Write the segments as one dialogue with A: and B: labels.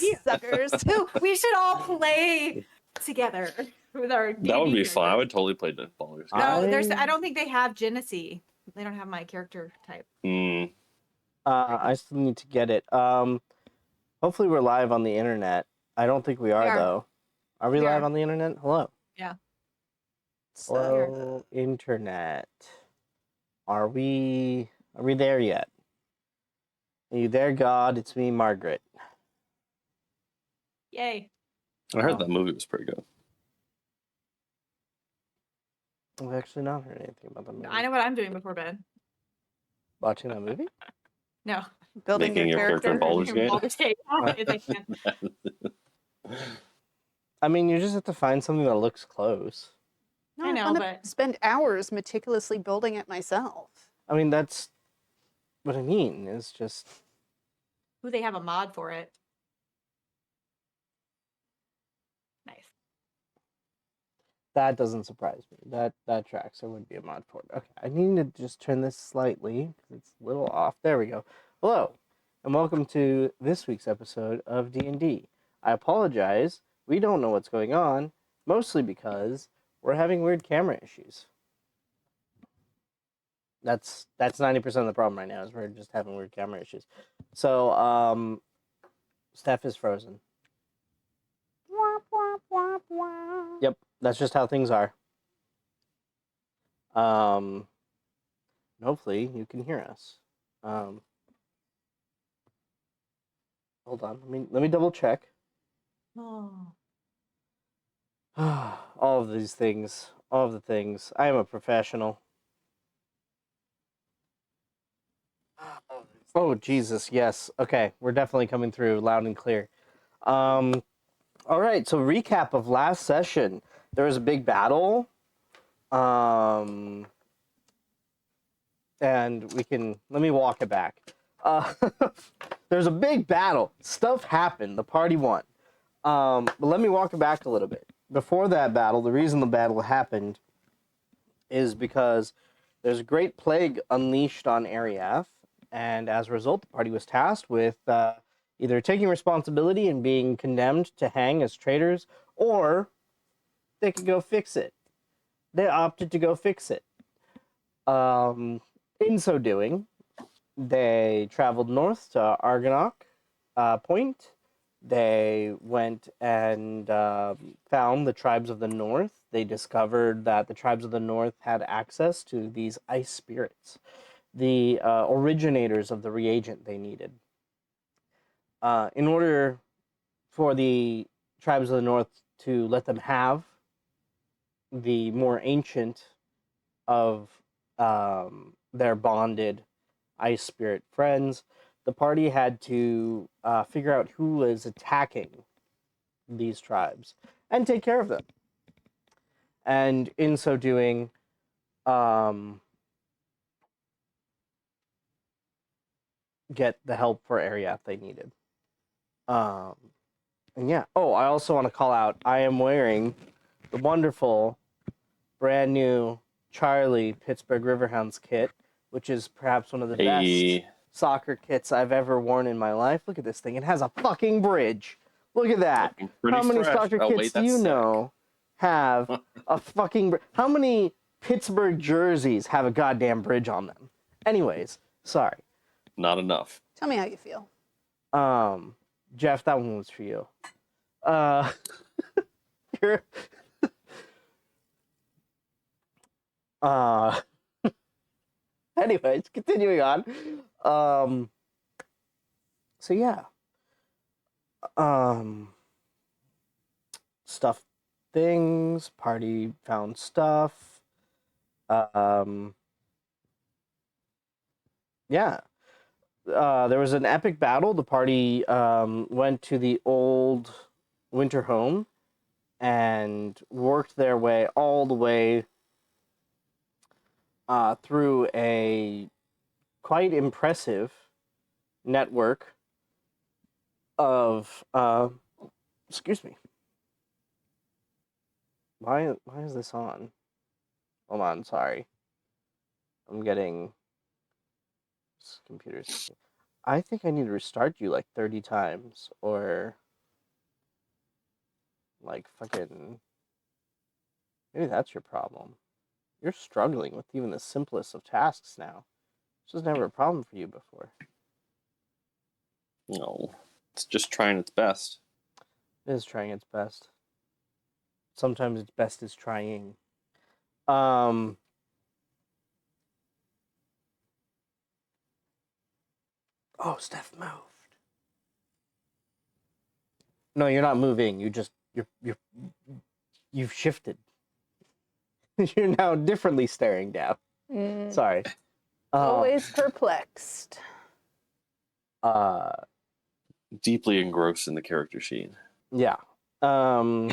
A: You suckers. We should all play together with our D&D
B: That would be fun. I
A: characters.
B: would totally play the Baldur's Gate.
A: No, I don't think they have Genesee. They don't have my character type.
C: I still need to get it. Hopefully we're live on the internet. I don't think we are, though. Are we live on the internet? Hello.
A: Yeah.
C: Hello, internet. Are we there yet? Are you there, God? It's me, Margaret.
A: Yay.
B: I heard that movie was pretty good.
C: I've actually not heard anything about that movie.
A: I know what I'm doing before bed.
C: Watching that movie?
A: No.
D: Building
B: Making your character in Baldur's Gate?
A: Baldur's Gate. If I can.
C: I mean, you just have to find something that looks close.
D: No,
A: I know,
D: I'm
A: but-
D: gonna spend hours meticulously building it myself.
C: I mean, that's what I mean. Is just
A: Ooh, they have a mod for it. Nice.
C: that doesn't surprise me. That tracks. There would be a mod for it. Okay, I need to just turn this slightly because it's a little off. There we go. Hello, and welcome to this week's episode of D&D. I apologize. We don't know what's going on, mostly because we're having weird camera issues. That's 90% of the problem right now, is we're just having weird camera issues. So, Steph is frozen. Yep, that's just how things are. Hopefully you can hear us. Hold on, let me double check.
A: Oh.
C: All of these things, all of the things. I am a professional. Oh, Jesus, yes. Okay, we're definitely coming through loud and clear. All right, so recap of last session. There was a big battle. And let me walk it back. There's a big battle. Stuff happened. The party won. But let me walk it back a little bit. Before that battle, the reason the battle happened is because there's a great plague unleashed on Ariath, and as a result, the party was tasked with either taking responsibility and being condemned to hang as traitors, or they could go fix it. They opted to go fix it. In so doing, they traveled north to Argonaut Point. They went and found the tribes of the north. They discovered that the tribes of the north had access to these ice spirits, the originators of the reagent they needed. In order for the tribes of the north to let them have the more ancient of their bonded ice spirit friends, the party had to figure out who was attacking these tribes and take care of them. And in so doing, get the help for Ariath they needed. And yeah. Oh, I also want to call out, I am wearing the wonderful, brand new Charlie Pittsburgh Riverhounds kit, which is perhaps one of the best soccer kits I've ever worn in my life. Look at this thing. It has a fucking bridge. Look at that. How many soccer kits do you know have a fucking bridge? How many Pittsburgh jerseys have a goddamn bridge on them? Anyways, sorry.
B: Not enough.
D: Tell me how you feel.
C: Jeff, that one was for you. You're... Anyways, continuing on. So yeah. Stuff things, party found stuff. Yeah. There was an epic battle. The party went to the old winter home and worked their way all the way through a quite impressive network of excuse me. Why is this on? Hold on, sorry. I'm getting this computer's. I think I need to restart you like 30 times, or like fucking. Maybe that's your problem. You're struggling with even the simplest of tasks now. This was never a problem for you before.
B: No, it's just trying its best.
C: It is trying its best. Sometimes its best is trying. Oh, Steph moved. No, you're not moving. You've shifted. You're now differently staring down. Sorry.
D: Always perplexed.
B: Deeply engrossed in the character sheet.
C: Yeah. So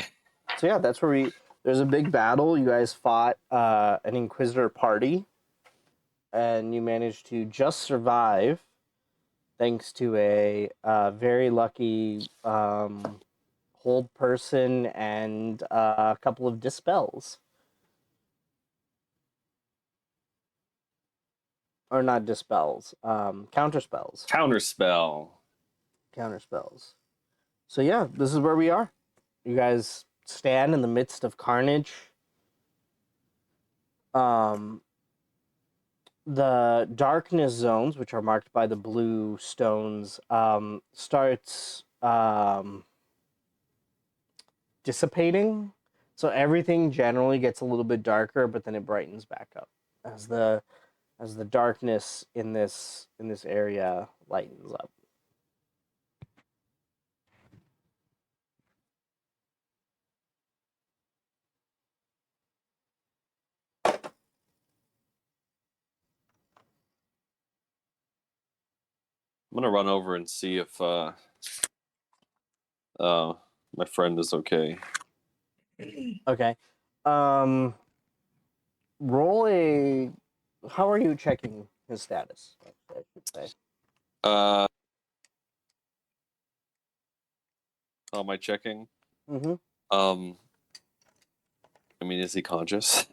C: yeah, that's where there's a big battle. You guys fought an Inquisitor party, and you managed to just survive thanks to a very lucky hold person and a couple of dispels. Or not dispels, counterspells.
B: Counterspell.
C: Counterspells. So yeah, this is where we are. You guys stand in the midst of carnage. The darkness zones, which are marked by the blue stones, starts dissipating. So everything generally gets a little bit darker, but then it brightens back up as the darkness in this area lightens up.
B: I'm gonna run over and see if my friend is okay.
C: Okay. Roll a. How are you checking his status? I should say.
B: How am I checking?
C: Mm-hmm.
B: I mean, is he conscious?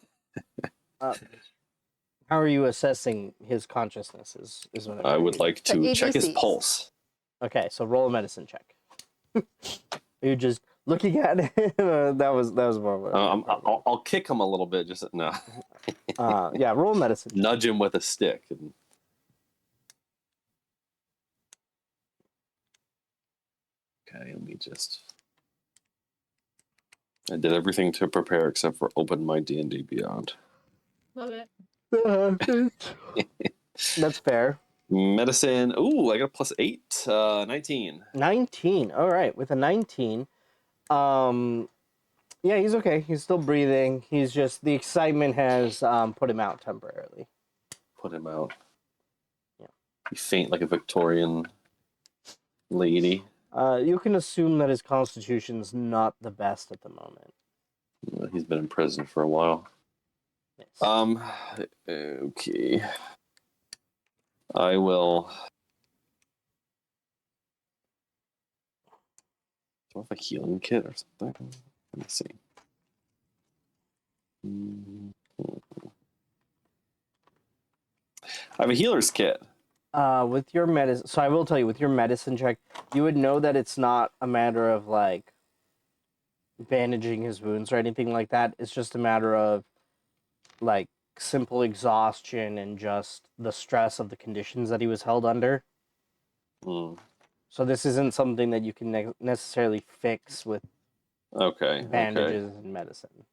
C: How are you assessing his consciousness? Is what I'm
B: I would
C: curious.
B: like to check his
D: ABCs.
B: pulse.
C: Okay, so roll a medicine check. You're just looking at it. that was more. What
B: I'll kick him a little bit. Just no.
C: Yeah, roll a medicine.
B: Nudge him with a stick. Okay, let me just. I did everything to prepare except for open my D&D Beyond.
A: Love it.
C: That's fair.
B: Medicine. Ooh, I got a +8. 19.
C: 19. All right, with a 19, yeah, he's okay. He's still breathing. He's just the excitement has put him out temporarily.
B: Put him out.
C: Yeah.
B: You faint like a Victorian lady.
C: You can assume that his constitution's not the best at the moment.
B: He's been in prison for a while.
C: Yes.
B: Okay. I will. Do I have a healing kit or something? Let me see. I have a healer's kit.
C: With your medicine, so I will tell you, with your medicine check, you would know that it's not a matter of like bandaging his wounds or anything like that. It's just a matter of like simple exhaustion and just the stress of the conditions that he was held under.
B: Mm.
C: So this isn't something that you can necessarily fix with
B: Okay.
C: bandages and medicine.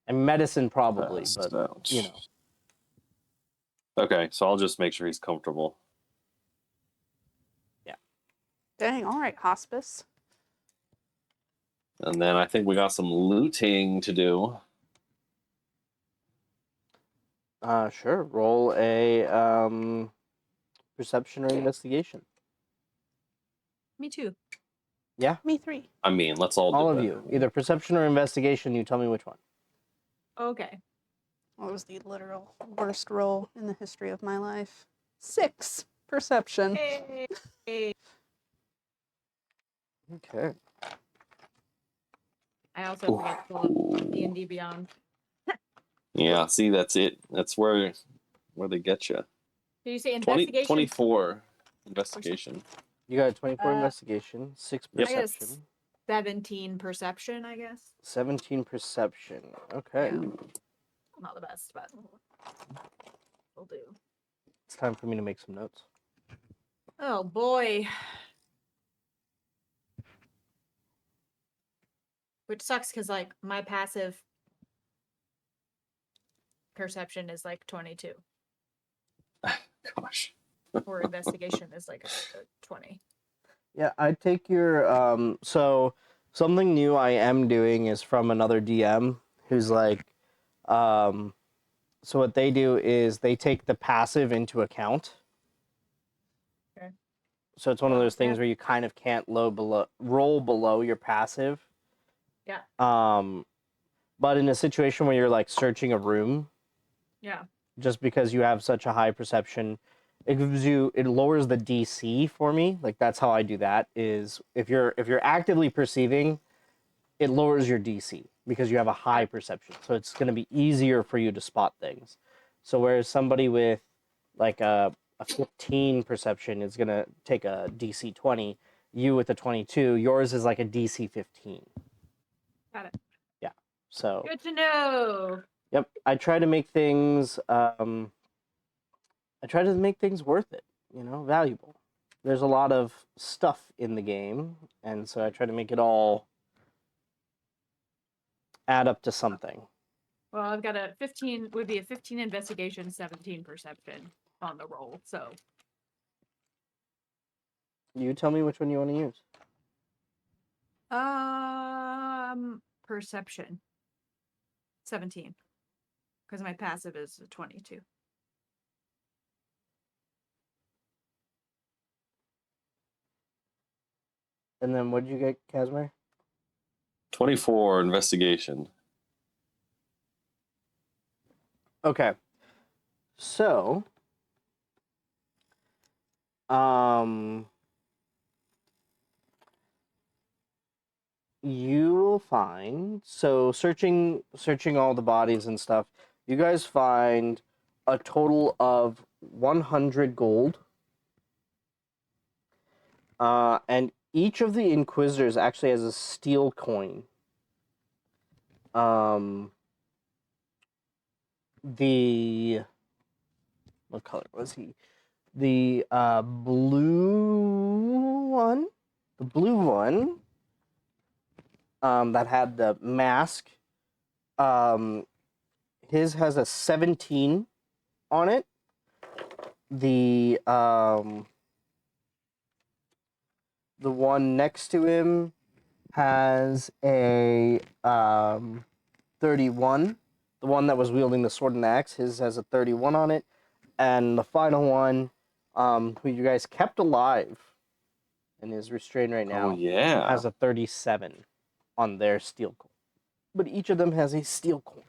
C: And medicine probably,
B: Passed
C: but
B: out.
C: you know.
B: Okay, so I'll just make sure he's comfortable.
D: Dang, all right, hospice.
B: And then I think we got some looting to do.
C: Sure. Roll a perception or investigation.
A: Me too.
C: Yeah,
D: Me 3.
B: I mean, let's all do
C: all of
B: that.
C: you. Either perception or investigation. You tell me which one.
A: Okay.
D: What was the literal worst roll in the history of my life? 6 perception.
A: Hey.
C: Okay.
A: I also forget to love D&D Beyond.
B: Yeah, see, that's it. That's where they get you.
A: Did you say
B: 20,
A: investigation?
B: 24. investigation.
C: You got a 24
A: Uh,
C: investigation, 6
B: Yep.
A: I got a
C: perception,
A: 17 perception, I guess.
C: 17 perception. Okay.
A: Yeah. Not the best, but will do.
C: It's time for me to make some notes.
A: Oh boy. Which sucks because like my passive perception is like 22,
B: Gosh.
A: or investigation is like a 20.
C: Yeah, I take your so something new I am doing is from another DM who's like so what they do is they take the passive into account.
A: Okay.
C: So it's one of
A: Well,
C: those things
A: yeah.
C: where you kind of can't roll below your passive.
A: Yeah.
C: But in a situation where you're like searching a room,
A: Yeah.
C: just because you have such a high perception, it lowers the DC for me. Like that's how I do that is if you're actively perceiving, it lowers your DC because you have a high perception. So it's going to be easier for you to spot things. So whereas somebody with like a 15 perception is going to take a DC 20, you with a 22, yours is like a DC 15.
A: Got it.
C: Yeah. So
A: Good to know.
C: yep, I try to make things worth it, valuable. There's a lot of stuff in the game, and so I try to make it all add up to something.
A: Well, I've got a 15, would be a 15 investigation, 17 perception on the roll. So
C: You tell me which one you want to use.
A: perception 17, because my passive is a 22.
C: And then what did you get, Casimir?
B: 24 investigation.
C: Okay. So, you will find, so searching all the bodies and stuff, you guys find a total of 100 gold. And each of the Inquisitors actually has a steel coin. What color was he? The blue one. The blue one. That had the mask. His has a 17 on it. The one next to him has a 31. The one that was wielding the sword and axe, his has a 31 on it. And the final one, who you guys kept alive and is restrained right now,
B: Oh, yeah.
C: has a 37 on their steel coin. But each of them has a steel coin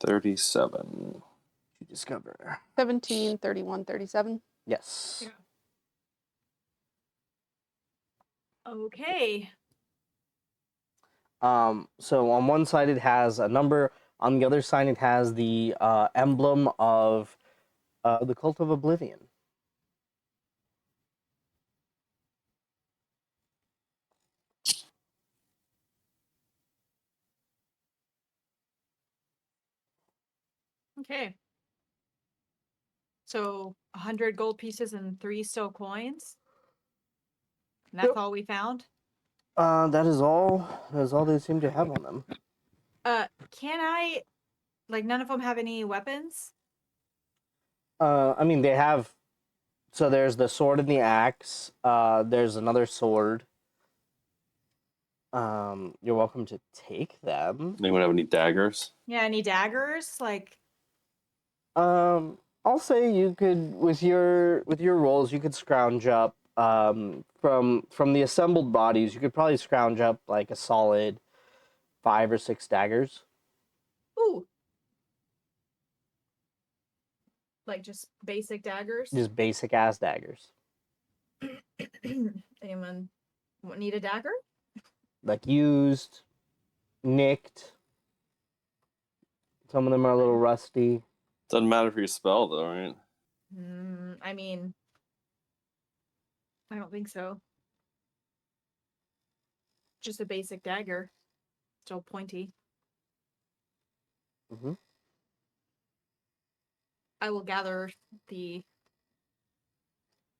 B: 37.
C: to discover.
D: 17, 31, 37.
C: Yes.
A: Yeah. Okay.
C: So on one side it has a number, on the other side it has the emblem of the Cult of Oblivion.
A: Okay. So 100 gold pieces and 3 steel coins. And that's
C: Yep.
A: all we found.
C: That is all they seem to have on them.
A: Can I, like, none of them have any weapons?
C: I mean, they have. So there's the sword and the axe. There's another sword. You're welcome to take them.
B: Anyone have any daggers?
A: Yeah, any daggers? Like,
C: I'll say you could with your rolls, you could scrounge up from the assembled bodies. You could probably scrounge up like a solid 5 or 6 daggers.
A: ooh. Like just basic daggers?
C: Just basic ass daggers.
A: Anyone need a dagger?
C: Like used, nicked. Some of them are a little rusty.
B: Doesn't matter if you spell, though, right?
A: I mean, I don't think so. Just a basic dagger. Still pointy.
C: Mm-hmm.
A: I will gather the...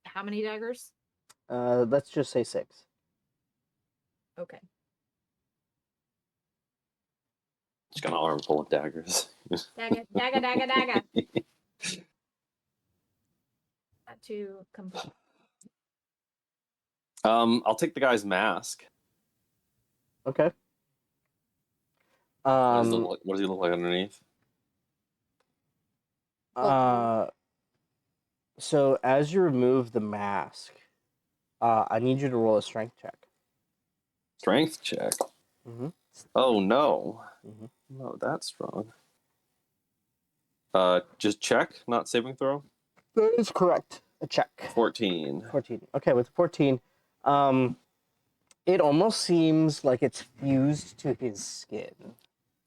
A: How many daggers?
C: Let's just say 6.
A: Okay.
B: Just got an arm full of daggers.
A: Dagger, dagger, dagger, dagger. Not too complete.
B: I'll take the guy's mask.
C: Okay.
B: What does he look like underneath?
C: So as you remove the mask, I need you to roll a strength check.
B: Strength check.
C: Mm-hmm.
B: Oh no.
C: Mhm.
B: No, that's strong. Just check, not saving throw.
C: That is correct. A check.
B: 14.
C: 14. Okay, with 14, it almost seems like it's fused to his skin.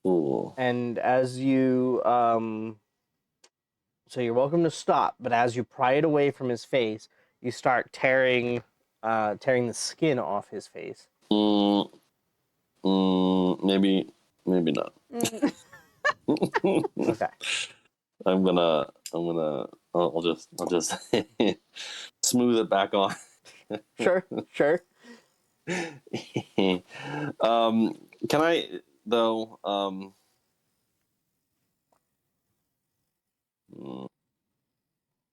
B: Ooh.
C: And as you, so you're welcome to stop, but as you pry it away from his face, you start tearing the skin off his face.
B: Maybe not.
C: Okay.
B: I'll just smooth it back on.
C: Sure.
B: Can I though?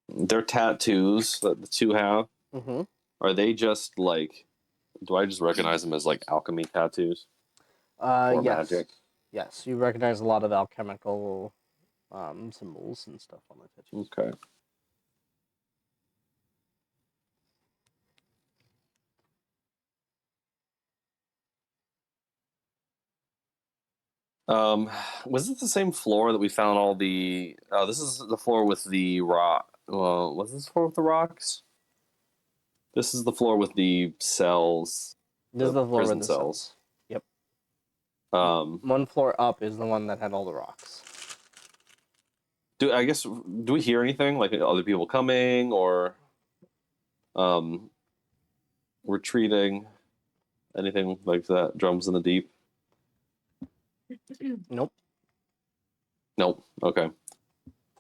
B: Their tattoos that the two have,
C: Mm-hmm.
B: are they just like? Do I just recognize them as like alchemy tattoos or
C: Yes.
B: magic?
C: Yes, you recognize a lot of alchemical symbols and stuff on the tattoos.
B: Okay. Was it the same floor that we found all the? Oh, this is the floor with the rock. Was this the floor with the rocks? This is the floor with the cells.
C: This is the floor
B: prison
C: with the
B: cells.
C: cells. Yep.
B: Um,
C: One floor up is the one that had all the rocks.
B: do we hear anything like other people coming or retreating? Anything like that? Drums in the deep?
C: Nope.
B: Nope. Okay.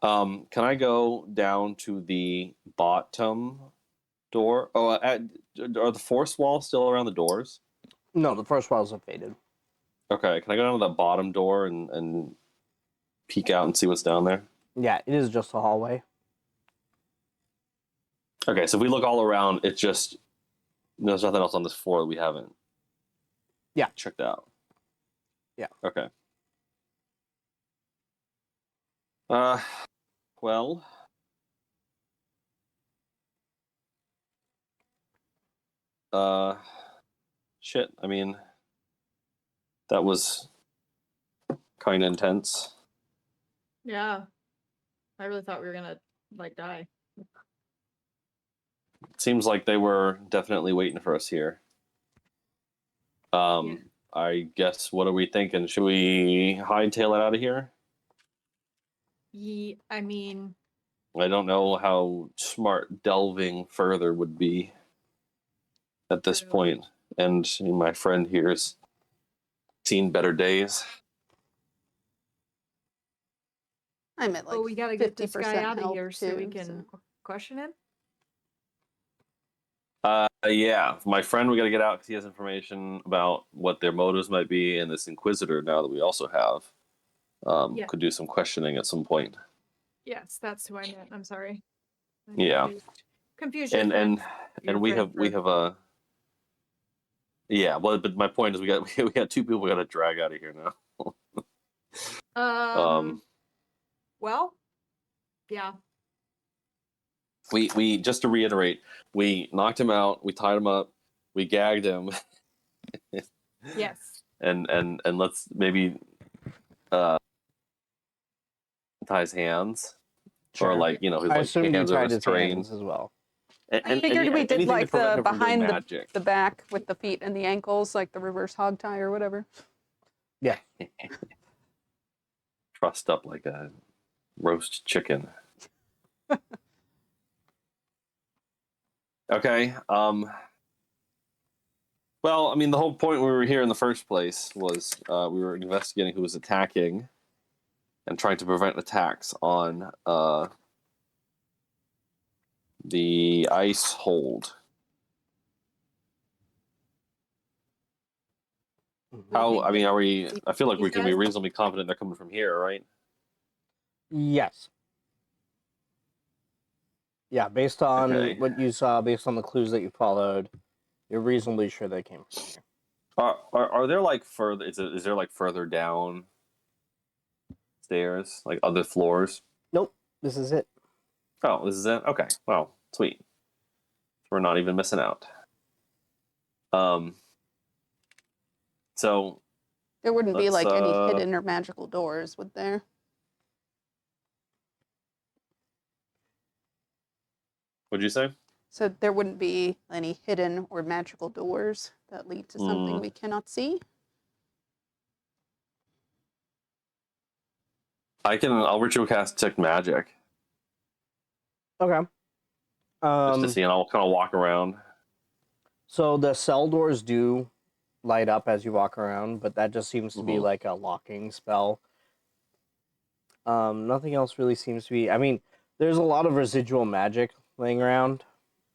B: Can I go down to the bottom door? Oh, are the force walls still around the doors?
C: No, the first walls have faded.
B: Okay. Can I go down to the bottom door and peek out and see what's down there?
C: Yeah, it is just a hallway.
B: Okay. So if we look all around, it's just there's nothing else on this floor that we haven't.
C: Yeah.
B: Checked out.
C: Yeah.
B: Okay. Well. Shit. I mean, that was kind of intense.
A: Yeah. I really thought we were gonna, like, die.
B: Seems like they were definitely waiting for us here.
A: Yeah.
B: I guess, what are we thinking? Should we hightail it out of here?
A: I mean,
B: I don't know how smart delving further would be at this
A: True.
B: point. And my friend here's seen better days.
D: I'm at like
A: oh, we gotta get this guy
D: 50%
A: out of
D: health
A: here so we
D: too,
A: can question him.
B: Yeah, my friend, we got to get out because he has information about what their motives might be, and this Inquisitor now that we also have
A: Yeah.
B: could do some questioning at some point.
A: Yes, that's who I meant. I'm sorry. I'm
B: Yeah.
A: confused your
B: And
A: friend.
B: and we have a yeah. Well, but my point is we got 2 people we got to drag out of here now.
A: Well, yeah.
B: We just to reiterate, we knocked him out, we tied him up, we gagged him.
A: Yes.
B: and let's maybe tie his hands.
C: Sure.
B: Or like, his
C: I
B: like
C: assumed you
B: hands are
C: tied his
B: restrained.
C: hands as well.
D: I figured we did
B: anything
D: like
B: to prevent
D: the
B: him from doing
D: behind
B: magic.
D: the back with the feet and the ankles, like the reverse hog tie or whatever.
C: Yeah.
B: Trussed up like a roast chicken. Okay. Well, I mean, the whole point we were here in the first place was we were investigating who was attacking and trying to prevent attacks on the ice hold. How? I mean, are we? I feel like we can be reasonably confident they're coming from here, right?
C: Yes. Yeah, based on
B: Okay.
C: what you saw, based on the clues that you followed, you're reasonably sure they came from here.
B: Are there like further? Is there like further down stairs, like other floors?
C: Nope, this is it.
B: Oh, this is it. Okay. Wow. Sweet. We're not even missing out. So
D: There wouldn't be
B: let's,
D: like any hidden or magical doors, would there?
B: what'd you say?
D: So there wouldn't be any hidden or magical doors that lead to something we cannot see?
B: I'll ritual cast detect magic
C: Okay.
B: just to see, and I'll kind of walk around.
C: So the cell doors do light up as you walk around, but that just seems to be like a locking spell. Nothing else really seems to be. I mean, there's a lot of residual magic laying around,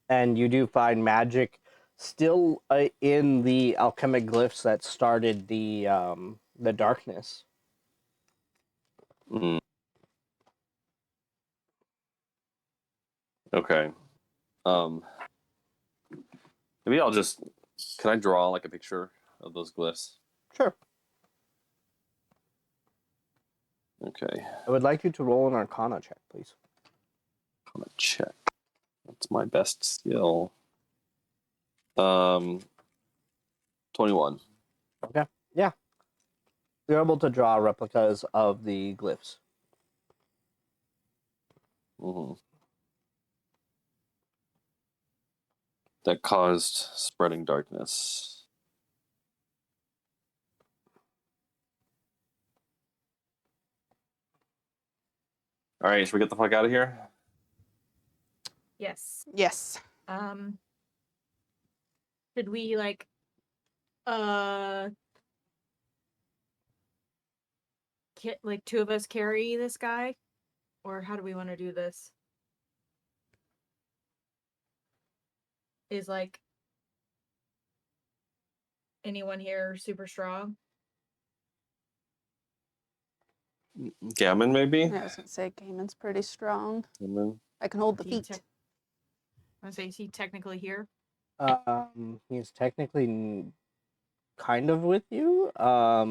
C: and you do find magic still in the alchemic glyphs that started the darkness.
B: Mm. Okay. Maybe I'll just. Can I draw like a picture of those glyphs?
C: Sure.
B: Okay.
C: I would like you to roll an Arcana check, please.
B: I'm gonna check. That's my best skill. 21.
C: Okay. Yeah. You're able to draw replicas of the glyphs.
B: Mm-hmm. That caused spreading darkness. All right, should we get the fuck out of here?
A: Yes.
D: Yes.
A: Should we like like two of us carry this guy? Or how do we want to do this? Is like anyone here super strong?
B: Gammon, maybe?
D: I was going to say Gaiman's pretty strong.
B: Gammon.
D: I can hold the
A: Is he
D: feet.
A: I was say, is he technically here?
C: He's technically kind of with you.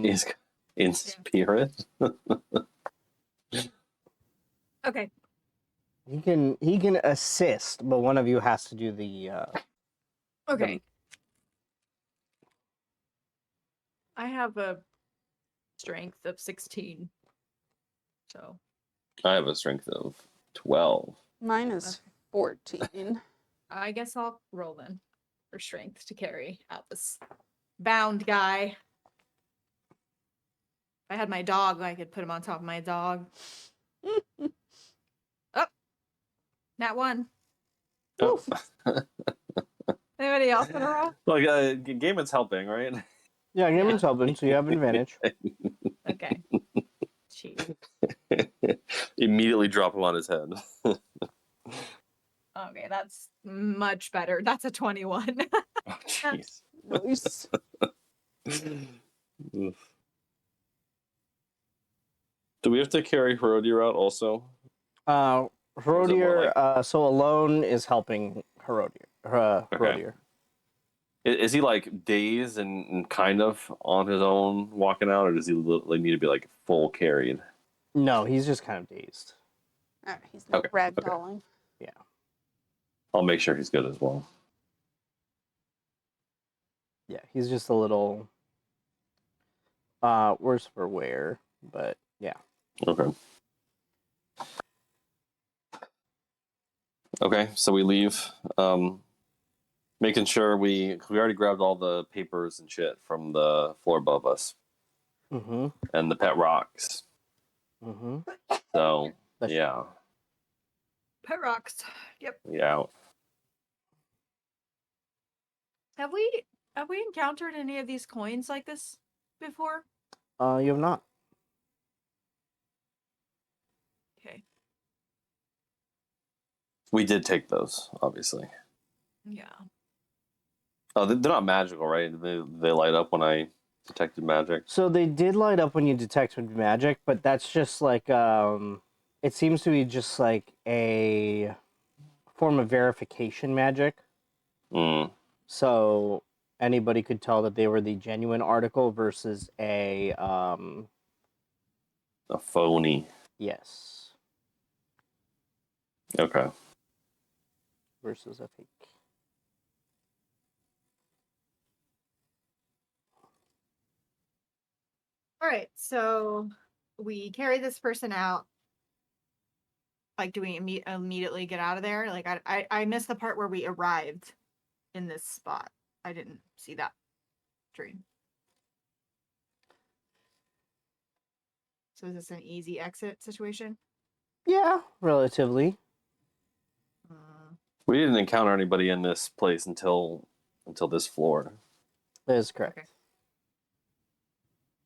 B: He's in spirit.
A: Okay.
C: He can assist, but one of you has to do the.
A: Okay. I have a strength of 16. So
B: I have a strength of 12.
D: Mine is 14.
A: I guess I'll roll then for strength to carry out this bound guy. If I had my dog, I could put him on top of my dog. Oh, nat 1.
B: Oh.
A: Anybody else want to roll?
B: Like, Gaiman's helping, right?
C: Yeah, Gamon's helping, so you have advantage.
A: Okay. Jeez.
B: Immediately drop him on his head.
A: Okay, that's much better. That's a 21.
B: Oh, jeez.
D: Nice.
B: Oof. Do we have to carry Herodier out also?
C: Herodier, so alone is helping Herodier. Herodier.
B: Is he like dazed and kind of on his own walking out, or does he like need to be like full carried?
C: No, he's just kind of dazed.
D: All right, he's not
B: Okay,
D: ragdolling.
C: Yeah.
B: I'll make sure he's good as well.
C: Yeah, he's just a little worse for wear, but yeah.
B: Okay. Okay, so we leave. Making sure we already grabbed all the papers and shit from the floor above us
C: Mm-hmm.
B: and the pet rocks.
C: Mm-hmm.
B: So
C: That's
B: yeah,
A: Pet rocks. Yep.
B: we out.
A: Have we encountered any of these coins like this before?
C: You have not.
A: Okay.
B: We did take those, obviously.
A: Yeah.
B: Oh, they're not magical, right? They light up when I detected magic.
C: So they did light up when you detected magic, but that's just like it seems to be just like a form of verification magic.
B: Mm,
C: So anybody could tell that they were the genuine article versus a
B: a phony.
C: yes,
B: Okay.
C: versus a fake.
A: All right. So we carry this person out. Like, do we immediately get out of there? Like, I missed the part where we arrived in this spot. I didn't see that dream. So is this an easy exit situation?
C: Yeah, relatively.
B: We didn't encounter anybody in this place until this floor.
C: That is correct.
A: Okay.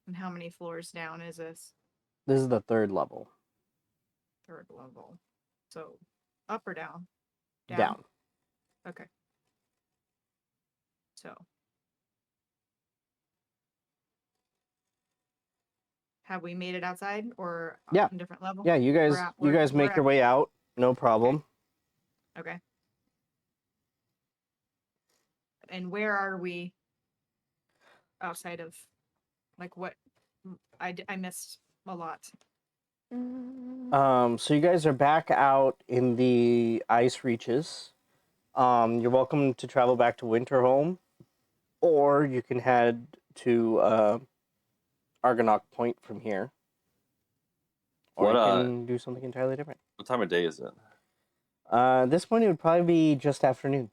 A: And how many floors down is this?
C: This is the third level.
A: Third level. So up or down?
C: Down.
A: Okay. So have we made it outside or
C: Yeah.
A: on a different level?
C: Yeah, you guys
A: We're
C: make
A: at-
C: your way out, no problem.
A: Okay. And where are we outside of, like, what? I missed a lot.
C: So you guys are back out in the ice reaches. You're welcome to travel back to Winterholm, or you can head to Argonaut Point from here. Or
B: What,
C: you can do something entirely different.
B: What time of day is it?
C: At this point, it would probably be just afternoon.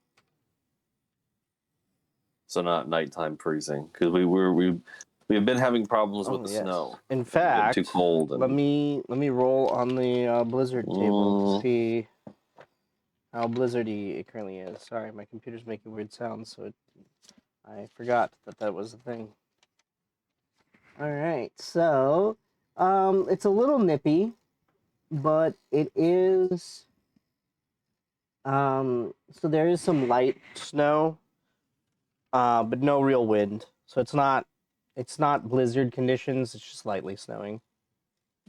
B: So not nighttime freezing, because we've been having problems with the snow.
C: In
B: It's getting
C: fact,
B: too cold. And...
C: let me roll on the blizzard table to see how blizzardy it currently is. Sorry, my computer's making weird sounds, so I forgot that was a thing. All right, so it's a little nippy, but it is. So there is some light snow, but no real wind. So it's not blizzard conditions. It's just lightly snowing.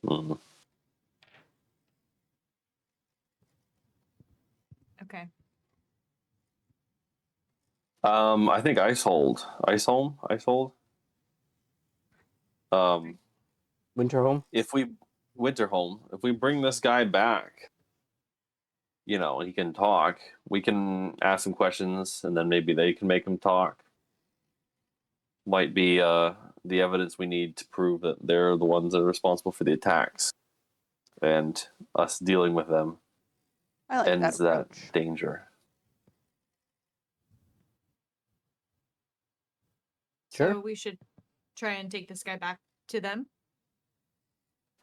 B: Mm.
A: Okay.
B: I think Icehold. Icehold.
C: Winterholm.
B: If we Winterholm, if we bring this guy back, and he can talk, we can ask him questions, and then maybe they can make him talk. Might be the evidence we need to prove that they're the ones that are responsible for the attacks, and us dealing with them
D: I like
B: ends
D: that
B: that
D: approach.
B: danger.
C: Sure.
A: So we should try and take this guy back to them.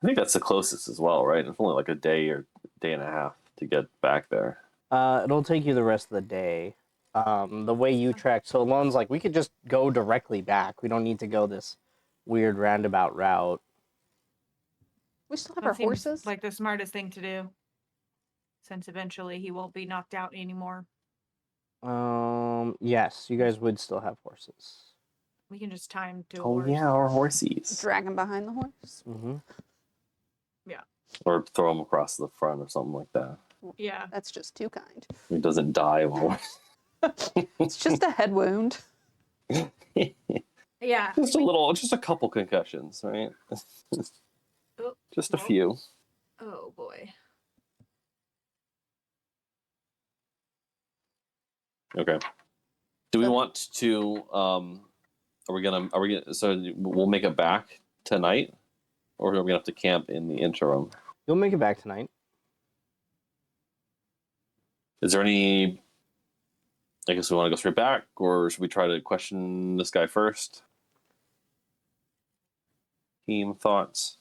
B: I think that's the closest as well, right? It's only like a day or day and a half to get back there.
C: It'll take you the rest of the day. The way you track, so Lon's like, we could just go directly back. We don't need to go this weird roundabout route.
D: We still have
A: That
D: our
A: seems
D: horses.
A: like the smartest thing to do, since eventually he won't be knocked out anymore.
C: Yes, you guys would still have horses.
A: We can just tie him to a
B: Oh
A: horse.
B: yeah, our horsies.
D: Drag him behind the horse.
C: Mm-hmm.
B: Or throw him across the front or something like that.
A: Yeah.
D: That's just too kind.
B: He doesn't die while
D: It's just a head wound.
A: Yeah.
B: just a couple concussions, right?
A: Oh,
B: Just a
A: well.
B: few.
A: Oh boy.
B: Okay. Do we want to? Are we gonna? So we'll make it back tonight, or are we gonna have to camp in the interim?
C: You'll make it back tonight.
B: Is there any? I guess we want to go straight back, or should we try to question this guy first? Team thoughts.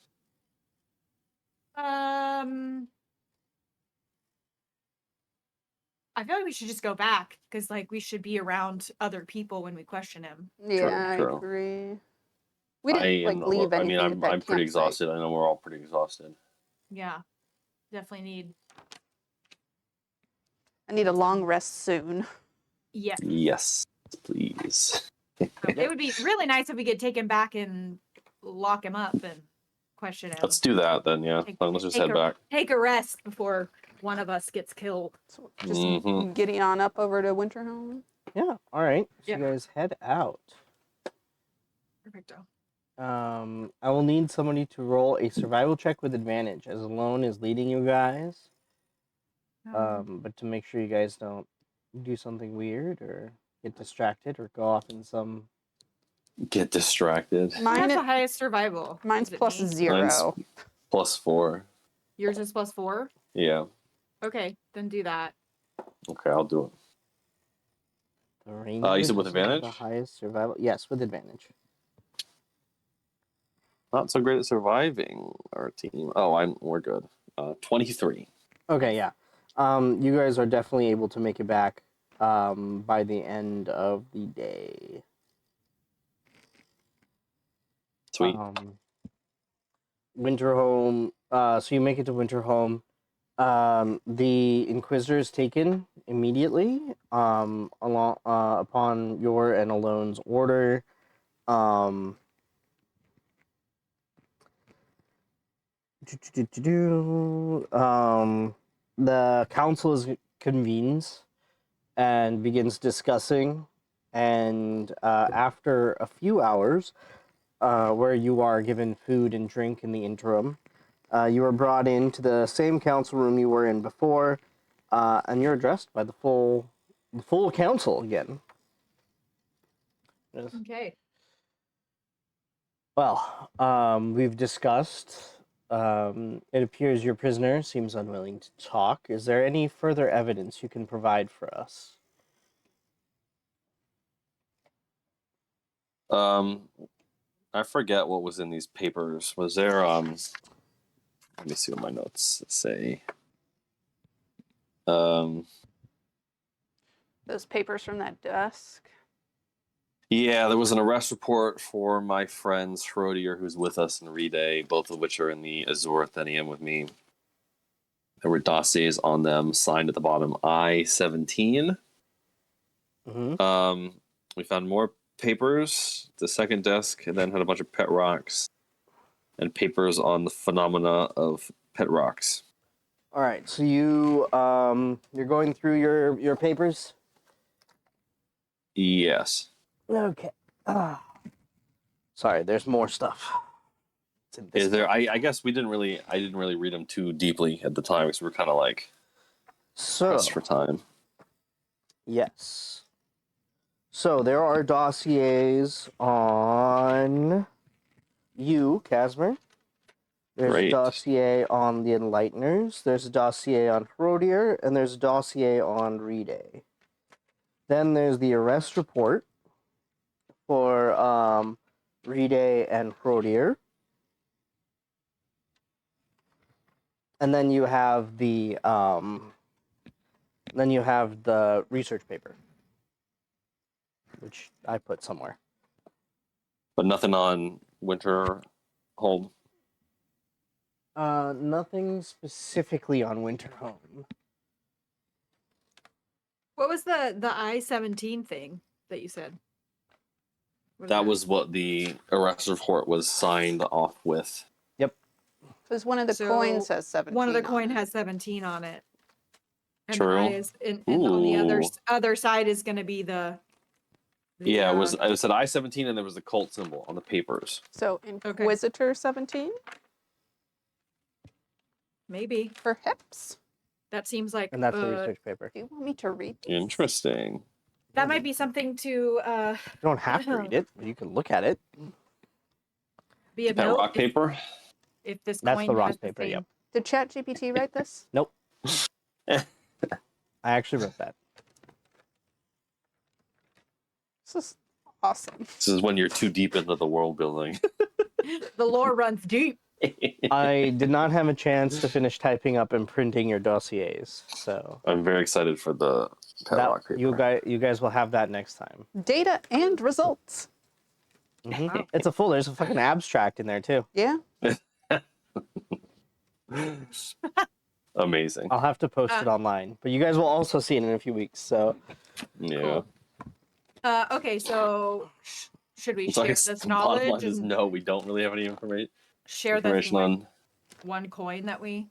A: I feel like we should just go back because like we should be around other people when we question him.
D: Yeah, I
B: true.
D: agree. We didn't like leave
B: I
D: anything
B: mean,
D: at that
B: I'm pretty
D: campsite.
B: exhausted. I know we're all pretty exhausted.
A: Yeah, definitely need.
D: I need a long rest soon.
A: Yes.
B: Yes, please.
A: It would be really nice if we could take him back and lock him up and question him.
B: Let's do that then. Yeah, let's just head back.
A: Take a rest before one of us gets killed.
D: So just
B: Mhm.
D: giddy on up over to Winterhome.
C: Yeah. All right. So
A: Yeah.
C: you guys head out.
A: Perfecto.
C: I will need somebody to roll a survival check with advantage, as Alone is leading you guys. But to make sure you guys don't do something weird or get distracted or go off in some.
B: Get distracted.
A: Who has
D: Mine,
A: the highest survival?
D: mine's
A: Is it
D: plus
A: me?
D: 0.
B: Mine's +4.
A: Yours is +4?
B: Yeah.
A: Okay, then do that.
B: Okay, I'll do it.
C: The ranger
B: you said with
C: doesn't have
B: advantage?
C: the highest survival. Yes, with advantage.
B: Not so great at surviving our team. Oh, we're good. 23.
C: Okay, yeah. You guys are definitely able to make it back by the end of the day.
B: Sweet.
C: Winterhome. So you make it to Winterhome. The Inquisitor is taken immediately. Upon your and Alone's order. The council convenes and begins discussing, and after a few hours, where you are given food and drink in the interim, you are brought into the same council room you were in before, and you're addressed by the full council again. Yes.
A: Okay.
C: Well, we've discussed. It appears your prisoner seems unwilling to talk. Is there any further evidence you can provide for us?
B: I forget what was in these papers. Was there let me see what my notes say.
D: Those papers from that desk.
B: Yeah, there was an arrest report for my friends Schrodier, who's with us, and Rede, both of which are in the Azure Athenium with me. There were dossiers on them, signed at the bottom, I-17.
C: Mm-hmm.
B: We found more papers, the second desk, and then had a bunch of pet rocks and papers on the phenomena of pet rocks.
C: All right, so you're going through your papers.
B: Yes.
C: Okay. Sorry, there's more stuff. It's in this
B: Is there?
C: book.
B: I guess I didn't really read them too deeply at the time because we're kind of like
C: So
B: pressed for time.
C: yes. So there are dossiers on you, Casimir. There's
B: Great.
C: a dossier on the Enlighteners. There's a dossier on Hrodier, and there's a dossier on Rede. Then there's the arrest report for Rede and Hrodier. And then you have the research paper, which I put somewhere.
B: But nothing on Winterhold.
C: Nothing specifically on Winterhome.
A: What was the I-17 thing that you said?
B: That was what the arrest report was signed off with.
D: Because one of the
A: So,
D: coins has 17.
A: One of the
D: on
A: coin
D: it.
A: has 17 on it. And
B: True.
A: the I is and on the
B: Ooh.
A: other side is going to be the
B: Yeah, it said I-17 and there was the cult symbol on the papers.
D: So Inquisitor 17
A: maybe.
D: perhaps.
A: That seems like
C: And that's the research paper.
D: Do you want me to read these?
B: Interesting.
A: that might be something to
C: You don't have to read it, but you can look at it.
A: be a
B: That
A: note
B: rock paper?
A: if this
C: That's
A: coin
C: the rock
A: has
C: paper,
A: same-
C: yep.
D: Did ChatGPT write this?
C: Nope. I actually wrote that.
D: This is awesome.
B: This is when you're too deep into the world building.
A: The lore runs deep.
C: I did not have a chance to finish typing up and printing your dossiers, so
B: I'm very excited for the padlock paper.
C: you guys will have that next time.
D: Data and results.
C: Mhm. It's a full. There's a fucking abstract in there too.
D: Yeah.
B: Amazing.
C: I'll have to post it online, but you guys will also see it in a few weeks. So
B: Yeah.
A: Cool. Okay, so should we
B: So I
A: share
B: guess
A: this
B: the bottom line
A: knowledge
B: is
A: and
B: no, we don't really have any
A: share this
B: information on.
A: one coin that we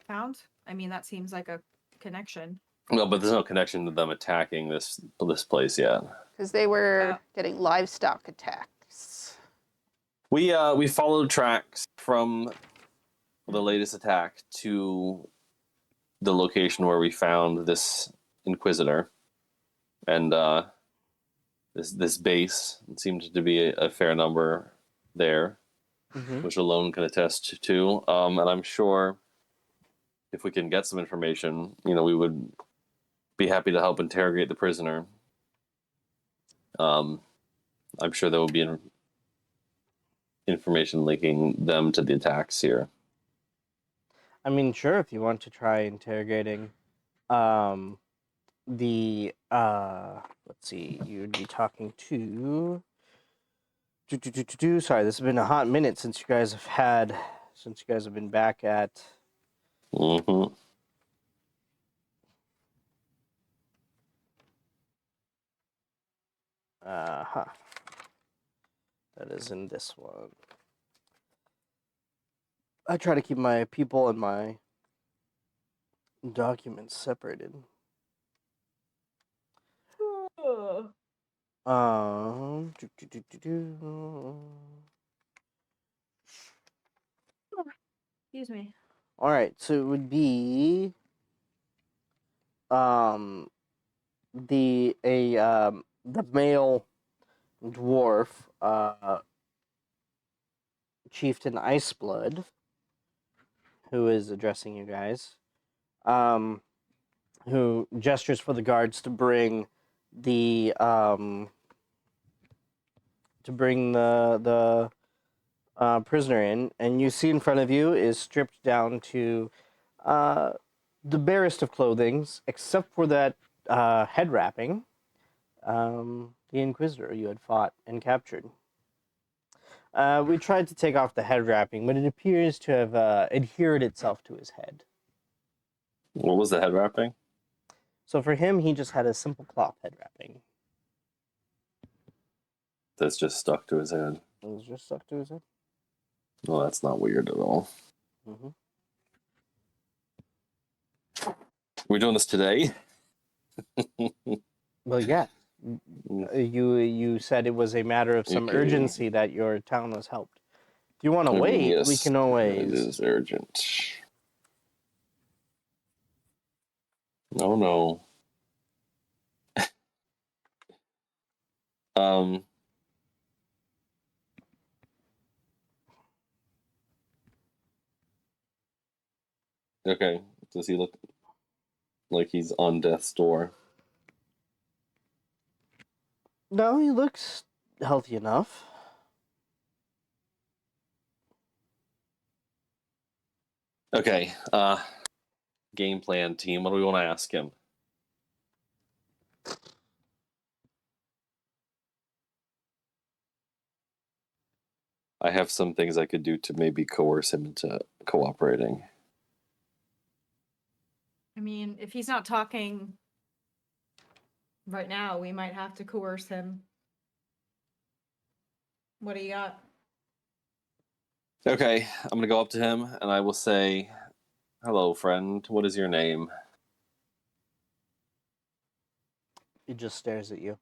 A: found? I mean, that seems like a connection.
B: No, but there's no connection to them attacking this place yet.
D: Because they were getting livestock attacks.
B: We followed tracks from the latest attack to the location where we found this Inquisitor, and this base. It seemed to be a fair number there, which alone can attest to. And I'm sure if we can get some information, we would be happy to help interrogate the prisoner. I'm sure there will be information linking them to the attacks here.
C: I mean, sure, if you want to try interrogating the let's see, you'd be talking to sorry, this has been a hot minute since you guys have been back at
B: Mm-hmm.
C: that is in this one. I try to keep my people and my documents separated.
A: Excuse me.
C: All right, so it would be the male dwarf chieftain Iceblood, who is addressing you guys, who gestures for the guards to bring the prisoner in, and you see in front of you is stripped down to the barest of clothings, except for that head wrapping, the Inquisitor you had fought and captured. We tried to take off the head wrapping, but it appears to have adhered itself to his head.
B: What was the head wrapping?
C: So for him, he just had a simple cloth head wrapping.
B: That's just stuck to his head.
C: It was just stuck to his head.
B: Well, that's not weird at all.
C: Mm-hmm.
B: We're doing this today?
C: Well, yeah. You said it was a matter of some
B: Okay.
C: urgency that your town was helped. If you want to
B: I mean,
C: wait,
B: yes,
C: we can
B: it
C: always.
B: is urgent. Oh no. Okay. Does he look like he's on death's door?
C: No, he looks healthy enough.
B: Okay. Game plan team. What do we want to ask him? I have some things I could do to maybe coerce him into cooperating.
A: I mean, if he's not talking right now, we might have to coerce him. What do you got?
B: Okay, I'm gonna go up to him and I will say, "Hello, friend. What is your name?"
C: He just stares at you.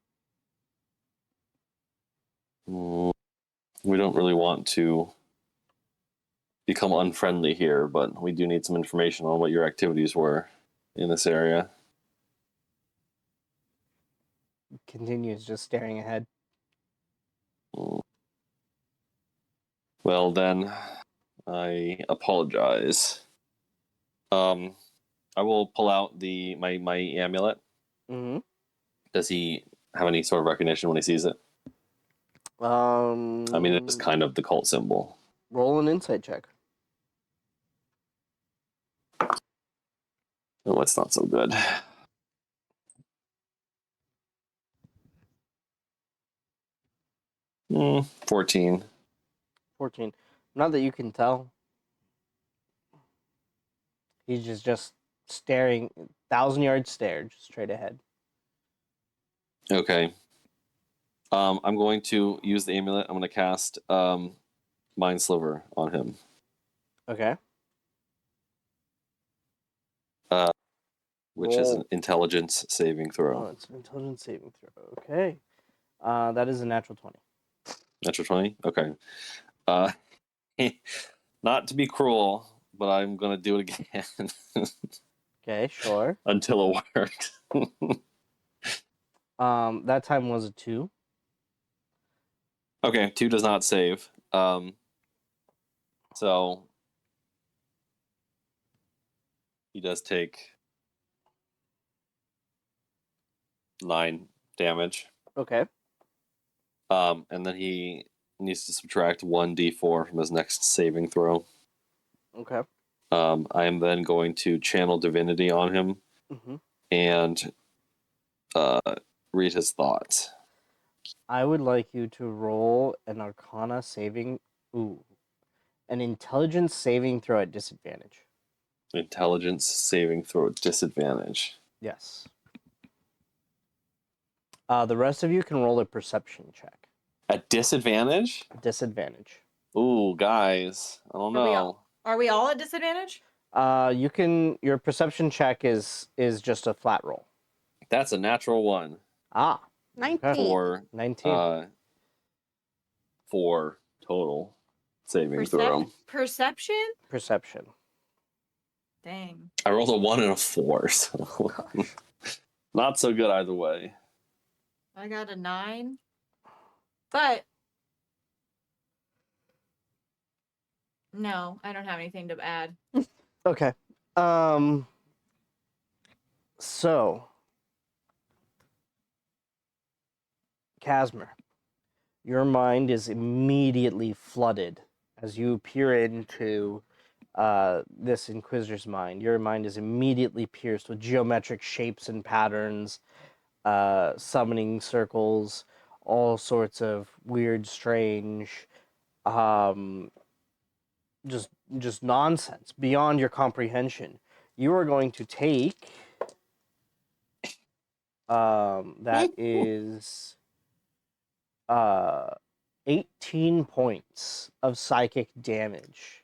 B: We don't really want to become unfriendly here, but we do need some information on what your activities were in this area.
C: Continues just staring ahead.
B: Well, then, I apologize. I will pull out my amulet.
C: Mm-hmm.
B: Does he have any sort of recognition when he sees it? I mean, it is kind of the cult symbol.
C: Roll an insight check.
B: Oh, it's not so good. 14.
C: 14. Not that you can tell. He's just staring, 1,000-yard stare, just straight ahead.
B: Okay. I'm going to use the amulet. I'm going to cast Mind Sliver on him.
C: Okay.
B: Which is an
C: Roll.
B: intelligence saving throw.
C: Oh, it's an intelligence saving throw. Okay. That is a natural 20.
B: Natural 20? Okay. Uh, not to be cruel, but I'm going to do it again
C: Okay, sure.
B: until it worked.
C: That time was a 2.
B: Okay, 2 does not save. So he does take 9 damage.
C: Okay.
B: And then he needs to subtract 1d4 from his next saving throw.
C: Okay.
B: I am then going to channel divinity on him
C: Mm-hmm.
B: and read his thoughts.
C: I would like you to roll an Arcana saving. Ooh. An intelligence saving throw at disadvantage.
B: Intelligence saving throw at disadvantage.
C: Yes. The rest of you can roll a perception check.
B: At disadvantage?
C: Disadvantage.
B: Ooh, guys. I don't know.
A: Are we all at disadvantage?
C: You can. Your perception check is just a flat roll.
B: That's a natural 1
C: Ah,
D: 19.
B: for
C: 19.
B: 4 total saving throw.
A: Perception?
C: Perception.
A: Dang.
B: I rolled a 1 and a 4, so not so good either way.
A: I got a 9. But no, I don't have anything to add.
C: Okay. So, Casmer, your mind is immediately flooded as you peer into this Inquisitor's mind. Your mind is immediately pierced with geometric shapes and patterns, summoning circles, all sorts of weird, strange, just nonsense beyond your comprehension. You are going to take that is 18 points of psychic damage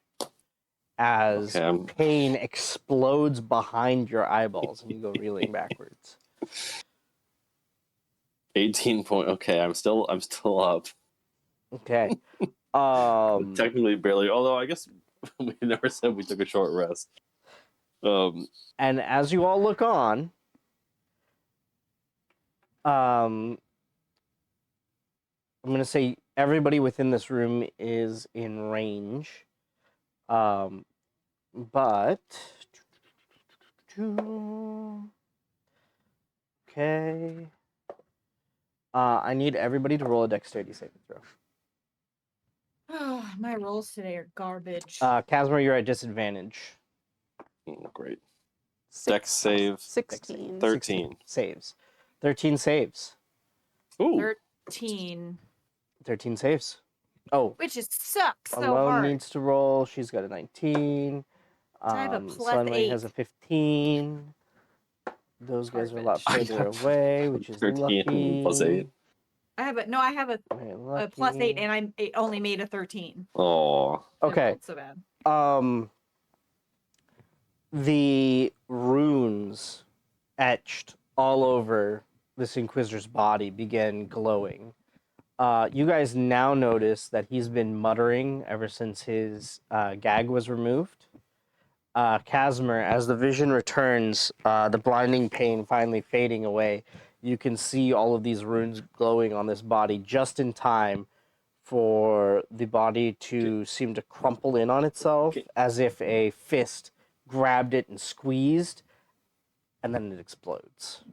C: as
B: Okay,
C: pain explodes behind your eyeballs and you go reeling backwards.
B: 18 point. Okay, I'm still up.
C: Okay.
B: Technically, barely. Although I guess we never said we took a short rest.
C: And as you all look on, I'm going to say everybody within this room is in range. But okay. I need everybody to roll a dexterity saving throw.
A: Oh, my rolls today are garbage.
C: Casmer, you're at disadvantage.
B: Great. Dex save
D: 16.
B: 13.
C: Saves. 13 saves.
B: Ooh.
A: 13.
C: 13 saves. Oh,
A: Which is sucks so
C: Alone
A: hard.
C: needs to roll. She's got a 19.
A: I have a plus
C: Sunlight
A: 8.
C: has a 15. Those guys are a lot
A: Garbage.
C: further away, which is
B: 13
C: lucky.
B: plus 8.
A: I have a plus 8, and I only made a 13.
B: Oh.
C: Okay.
A: It felt so bad.
C: The runes etched all over this Inquisitor's body begin glowing. You guys now notice that he's been muttering ever since his gag was removed. Casmer, as the vision returns, the blinding pain finally fading away, you can see all of these runes glowing on this body just in time for the body to seem to crumple in on itself as if a fist grabbed it and squeezed, and then it explodes.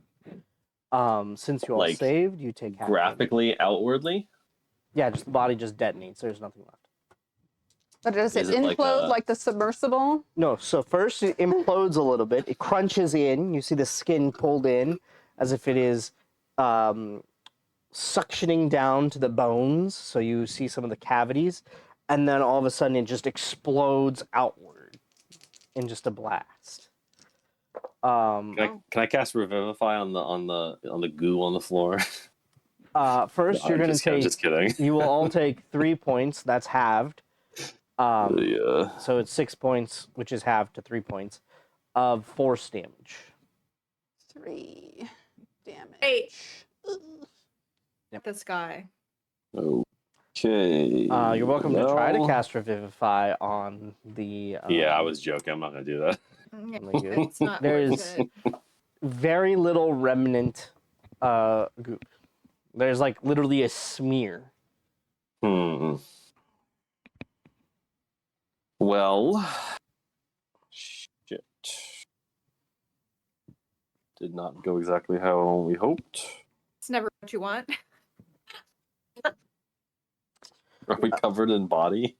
C: Since you all
B: Like,
C: saved, you take half damage.
B: Graphically, outwardly?
C: Yeah, just the body just detonates. There's nothing left.
D: But does it
B: Is it like
D: implode
B: a-
D: like the submersible?
C: No, so first it implodes a little bit. It crunches in. You see the skin pulled in as if it is suctioning down to the bones. So you see some of the cavities. And then all of a sudden it just explodes outward in just a blast.
B: Can I cast Revivify on the goo on the floor?
C: First, you're going to
B: I'm
C: take...
B: just kidding.
C: You will all take 3 points. That's halved.
B: Yeah.
C: So it's 6 points, which is halved to 3 points, of force damage.
D: 3 damage.
A: 8.
C: Yep.
A: This guy.
B: Okay.
C: You're welcome to try to
B: well-
C: cast Revivify on the...
B: Yeah, I was joking. I'm not gonna do that.
A: Yeah,
C: on the goo.
A: it's not
C: There's
A: worth it.
C: very little remnant goop. There's like literally a smear.
B: Well, shit. Did not go exactly how we hoped.
A: It's never what you want.
B: Are we covered in body?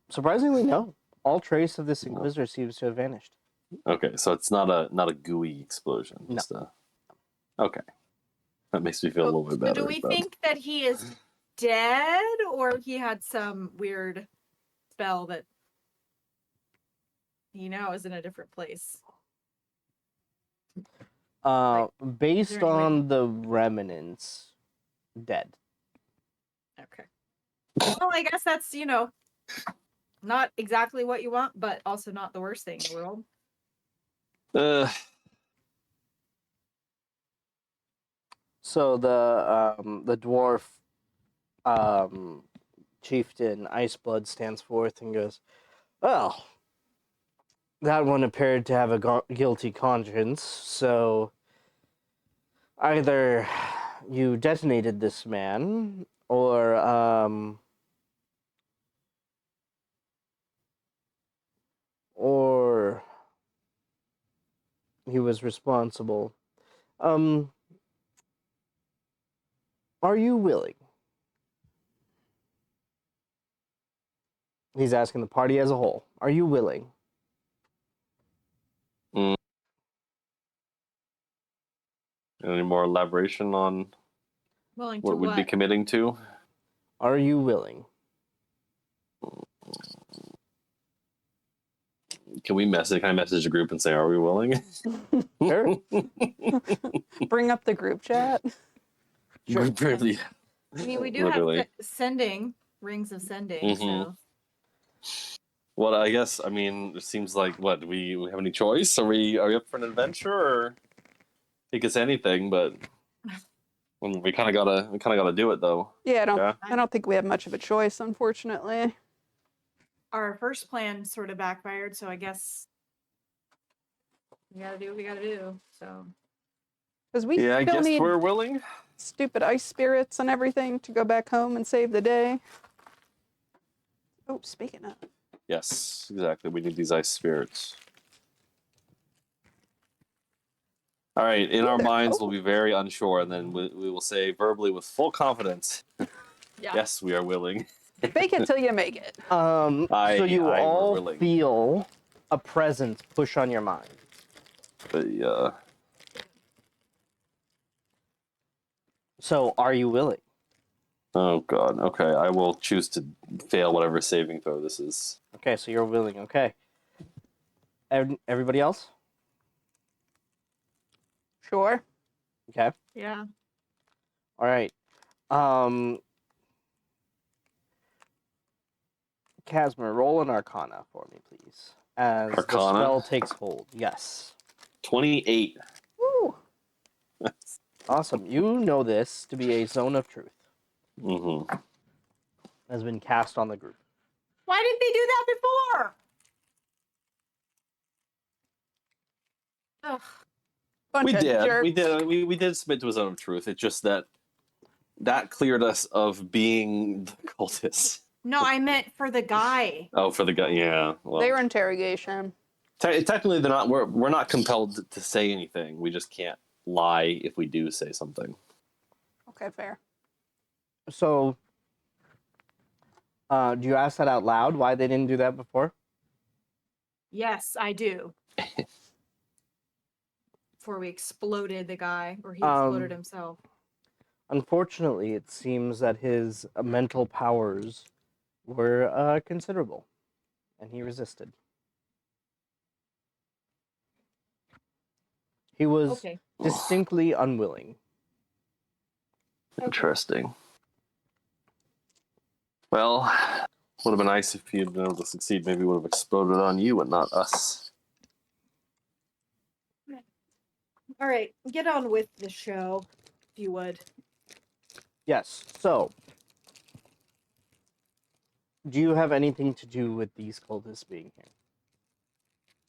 C: Surprisingly, no. All trace of this Inquisitor seems to have vanished.
B: Okay, so it's not a gooey explosion.
C: No.
B: Just okay. That makes me feel a little bit better.
A: Do we
B: but-
A: think that he is dead, or he had some weird spell that he now is in a different place?
C: Based
A: any way-
C: on the remnants, dead.
A: Okay. Well, I guess that's, not exactly what you want, but also not the worst thing in the world.
C: So the dwarf chieftain Iceblood stands forth and goes, "Well, that one appeared to have a guilty conscience, so either you detonated this man, or he was responsible. Are you willing?" He's asking the party as a whole. Are you willing?
B: Any more elaboration on
A: Willing to
B: what we'd be committing to?
C: Are you willing?
B: Can I message a group and say, "Are we willing?"
C: Sure.
D: Bring up the group chat.
C: Sure.
B: Really?
A: I mean, we do
B: Literally.
A: have sending, rings of sending,
B: Mhm.
A: so
B: Well, I guess it seems like do we have any choice? Are we up for an adventure, or he could say anything, but we kind of gotta do it though.
D: Yeah,
B: Yeah.
D: I don't think we have much of a choice, unfortunately.
A: our first plan sort of backfired, so I guess we gotta do what we gotta do. So
D: Because we
B: Yeah, I
D: still
B: guess
D: need
B: we're willing.
D: stupid ice spirits and everything to go back home and save the day. Oh, speaking of.
B: Yes, exactly. We need these ice spirits. All right, in our
D: they're
B: minds,
D: cold.
B: we'll be very unsure, and then we will say verbally with full confidence,
A: yeah.
B: "Yes, we are willing."
D: Fake it till you make it.
C: So you
B: we're
C: all
B: willing.
C: feel a presence push on your mind.
B: But
C: So are you willing?
B: oh god. Okay, I will choose to fail whatever saving throw this is.
C: Okay, so you're willing. Okay. Everybody else?
D: Sure.
C: Okay.
A: Yeah.
C: All right. Casmer, roll an Arcana for me, please. As the
B: Arcana?
C: spell takes hold. Yes.
B: 28.
D: Woo.
C: Awesome. You know this to be a zone of truth
B: Mm-hmm.
C: has been cast on the group.
A: Why didn't they do that before? Ugh.
D: Bunch
B: We
D: of
B: did.
D: jerks.
B: We did submit to a zone of truth. It's just that cleared us of being the cultists.
A: No, I meant for the guy.
B: Oh, for the guy. Yeah. Well,
D: They were interrogation.
B: technically, they're not. We're not compelled to say anything. We just can't lie if we do say something.
D: Okay, fair.
C: So, Do you ask that out loud? Why they didn't do that before?
A: Yes, I do. Before we exploded the guy, or he
C: Um,
A: exploded himself.
C: Unfortunately, it seems that his mental powers were considerable, and he resisted. He was
A: Okay.
C: distinctly unwilling.
B: Interesting. Well, would have been nice if you'd been able to succeed. Maybe would have exploded on you and not us.
A: All right, get on with the show, if you would.
C: Yes. So, do you have anything to do with these cultists being here?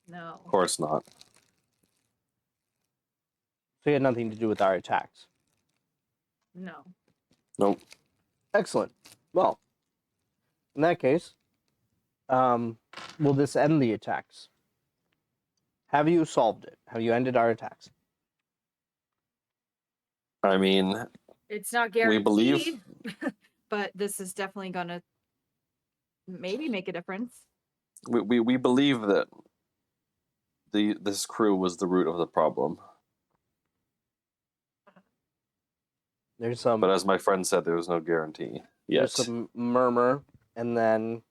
A: No.
B: Of course not.
C: So you had nothing to do with our attacks.
A: No.
B: Nope.
C: Excellent. Well, in that case, will this end the attacks? Have you solved it? Have you ended our attacks?
B: I mean,
A: It's not
B: we
A: guaranteed,
B: believe.
A: but this is definitely gonna maybe make a difference.
B: We believe that this crew was the root of the problem.
C: There's some.
B: But as my friend said, there was no guarantee
C: There's
B: yet.
C: some murmur, and then,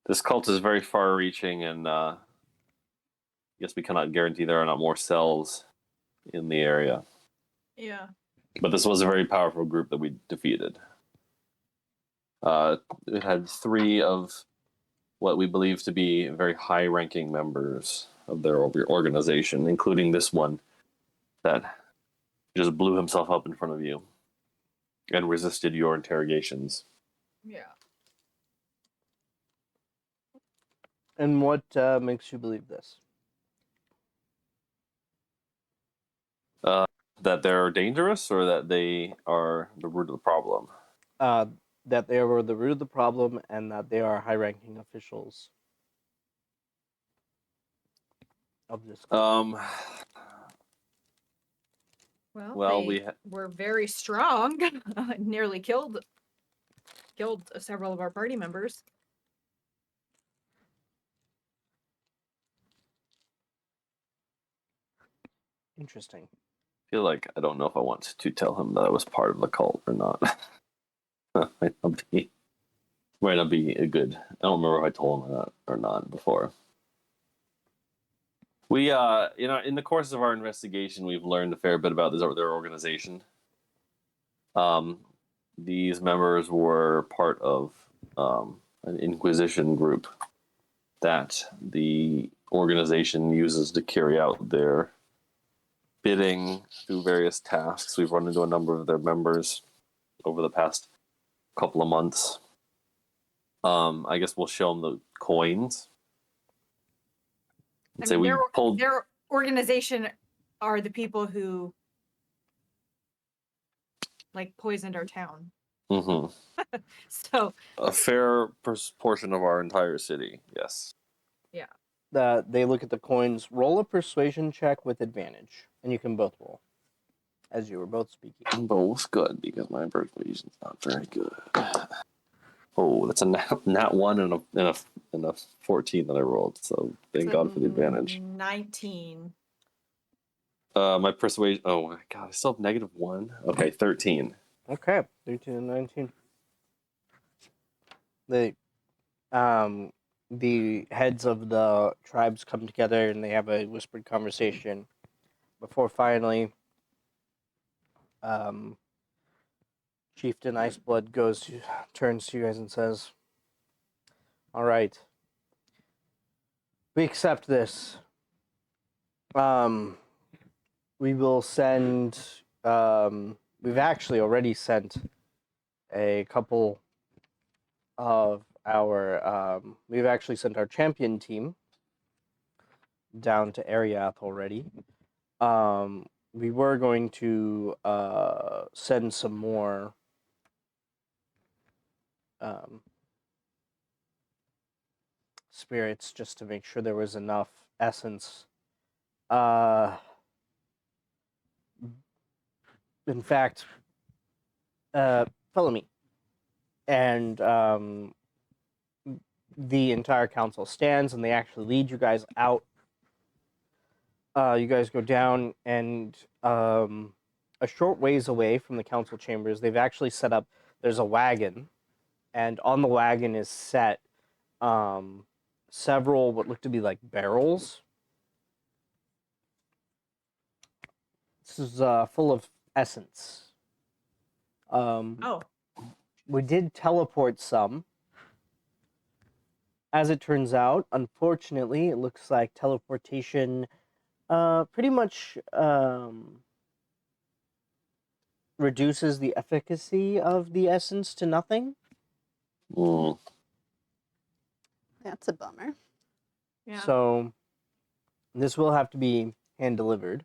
B: This cult is very far-reaching, and yes, we cannot guarantee there are not more cells in the area.
A: Yeah.
B: But this was a very powerful group that we defeated. It had 3 of what we believe to be very high-ranking members of their organization, including this one that just blew himself up in front of you and resisted your interrogations.
A: Yeah.
C: and what makes you believe this?
B: That they're dangerous, or that they are the root of the problem?
C: That they were the root of the problem, and that they are high-ranking officials of this.
B: Well,
A: Well,
B: we
A: they were very strong. Nearly killed several of our party members.
C: Interesting.
B: feel like I don't know if I want to tell him that I was part of the cult or not. Might not be a good. I don't remember if I told him that or not before. We, in the course of our investigation, we've learned a fair bit about their organization. These members were part of an Inquisition group that the organization uses to carry out their bidding through various tasks. We've run into a number of their members over the past couple of months. I guess we'll show them the coins.
A: I
B: Say
A: mean,
B: we pulled.
A: their organization are the people who like poisoned our town.
B: Mhm.
A: So
B: A fair portion of our entire city. Yes.
C: They look at the coins. Roll a persuasion check with advantage, and you can both roll, as you were both speaking.
B: Both good because my persuasion's not very good. Oh, that's a nat 1 and a 14 that I rolled. So thank God for the advantage.
A: 19.
B: My persuasion. Oh my God, I still have -1. Okay, 13.
C: Okay, 13 and 19. The heads of the tribes come together and they have a whispered conversation before finally Chieftain Iceblood turns to you guys and says, "All right, we accept this. We will send. We've actually already sent a couple of our. We've actually sent our champion team down to Ariath already. We were going to send some more spirits just to make sure there was enough essence. In fact, follow me. and the entire council stands, and they actually lead you guys out. You guys go down, and a short ways away from the council chambers, they've actually set up. There's a wagon, and on the wagon is set several what look to be like barrels. This is full of essence.
A: Oh,
C: We did teleport some. As it turns out, unfortunately, it looks like teleportation pretty much reduces the efficacy of the essence to nothing.
B: Mm.
D: That's a bummer.
A: yeah.
C: So this will have to be hand delivered.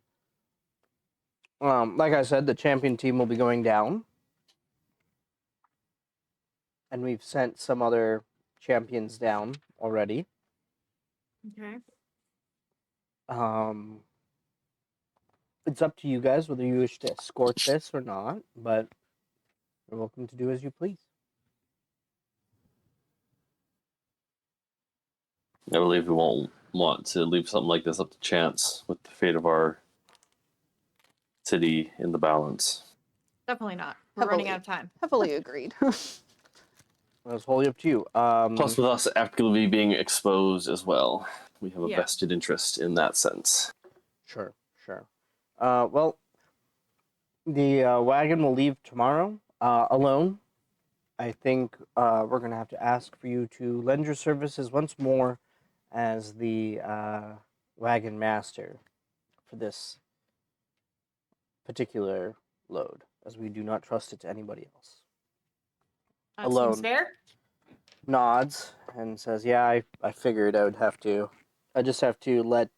C: Like I said, the champion team will be going down. And we've sent some other champions down already.
A: Okay.
C: It's up to you guys whether you wish to escort this or not, but you're welcome to do as you please.
B: I believe we won't want to leave something like this up to chance with the fate of our city in the balance.
A: Definitely not. We're running
D: Heavily.
A: out of time.
D: Heavily agreed.
C: That's wholly up to you.
B: Plus, with us actively being exposed as well, we have a
A: Yeah.
B: vested interest in that sense.
C: Sure. Well, the wagon will leave tomorrow alone. I think we're going to have to ask for you to lend your services once more as the wagon master for this particular load, as we do not trust it to anybody else.
A: That
C: Alone.
A: seems fair.
C: Nods and says, "Yeah, I figured I would have to. I just have to let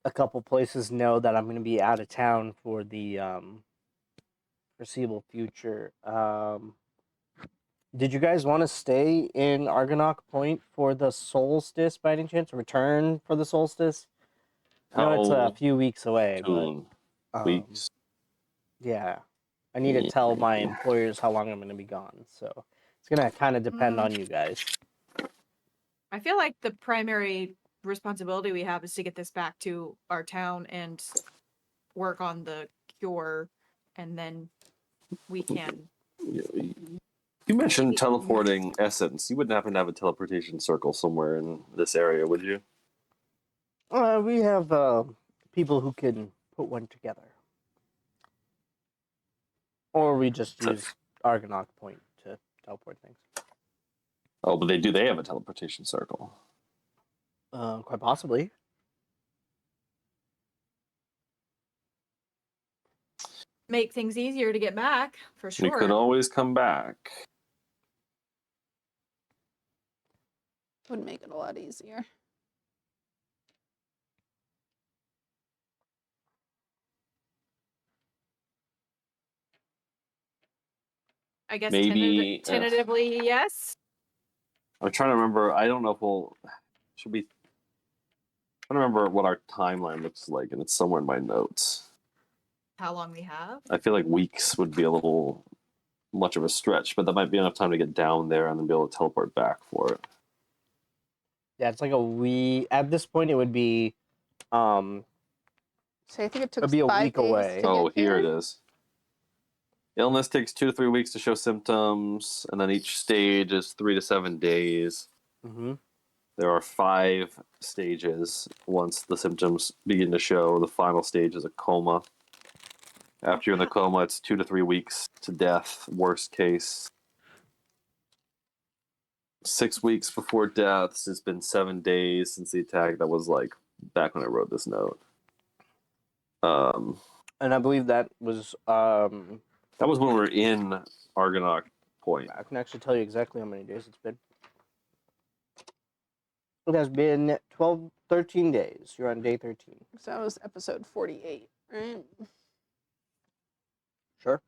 C: a couple places know that I'm going to be out of town for the foreseeable future." Did you guys want to stay in Argonaut Point for the solstice by any chance? Return for the solstice? I know it's a
B: How
C: few weeks away,
B: soon?
C: but
B: Weeks?
C: yeah, I need to tell my employers how long I'm going to be gone, so it's going to kind of depend on you guys.
A: I feel like the primary responsibility we have is to get this back to our town and work on the cure, and then we can.
B: You mentioned teleporting essence. You wouldn't happen to have a teleportation circle somewhere in this area, would you?
C: We have people who can put one together. Or we just use Argonaut Point to teleport things.
B: Oh, but they have a teleportation circle.
C: Quite possibly.
A: Make things easier to get back, for sure.
B: We could always come back.
D: Would make it a lot easier.
A: I guess
B: Maybe,
A: tentatively, yes.
B: I'm trying to remember. I don't know if we'll. Should we? I don't remember what our timeline looks like, and it's somewhere in my notes.
A: How long we have?
B: I feel like weeks would be a little much of a stretch, but that might be enough time to get down there and then be able to teleport back for it.
C: Yeah, it's like a week. At this point, it would be.
D: So I think it took
C: It'd be a
D: 5
C: week
D: days
C: away.
D: to
B: Oh,
D: get
B: here
D: here.
B: it is. Illness takes 2 to 3 weeks to show symptoms, and then each stage is 3 to 7 days.
C: Mm-hmm.
B: There are 5 stages. Once the symptoms begin to show, the final stage is a coma. After you're in the coma, it's 2 to 3 weeks to death, worst case. 6 weeks before death. It's been 7 days since the attack. That was like back when I wrote this note.
C: And I believe that was.
B: That was when we were in Argonaut Point.
C: I can actually tell you exactly how many days it's been. It has been 13 days. You're on day 13.
D: So that was episode 48, right?
C: Sure.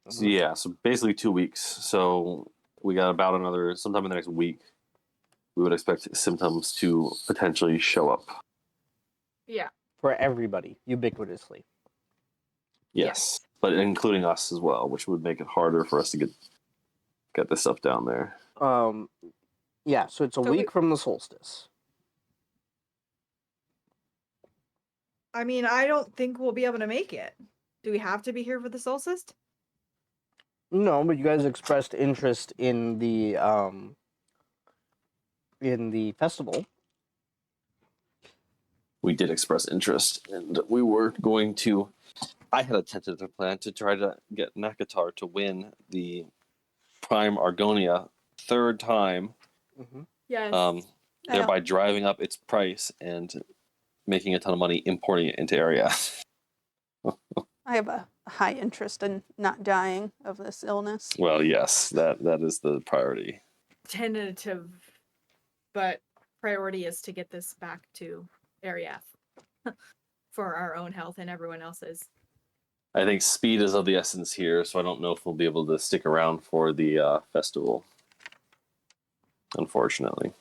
B: So, yeah, so basically 2 weeks. So we got about another, sometime in the next week, we would expect symptoms to potentially show up.
A: Yeah.
C: For everybody, ubiquitously.
B: Yes. but including us as well, which would make it harder for us to get this stuff down there.
C: Yeah, so it's a
A: So we-
C: week from the solstice.
A: I mean, I don't think we'll be able to make it. Do we have to be here for the solstice?
C: No, but you guys expressed interest in the festival.
B: We did express interest, and we were going to. I had a tentative plan to try to get Nakatar to win the Prime Argonia third time,
C: Mm-hmm.
A: Yes.
B: thereby driving up its price and making a ton of money importing it into area.
D: I have a high interest in not dying of this illness.
B: Well, yes, that is the priority.
A: Tentative, but priority is to get this back to area for our own health and everyone else's.
B: I think speed is of the essence here, so I don't know if we'll be able to stick around for the festival. Unfortunately.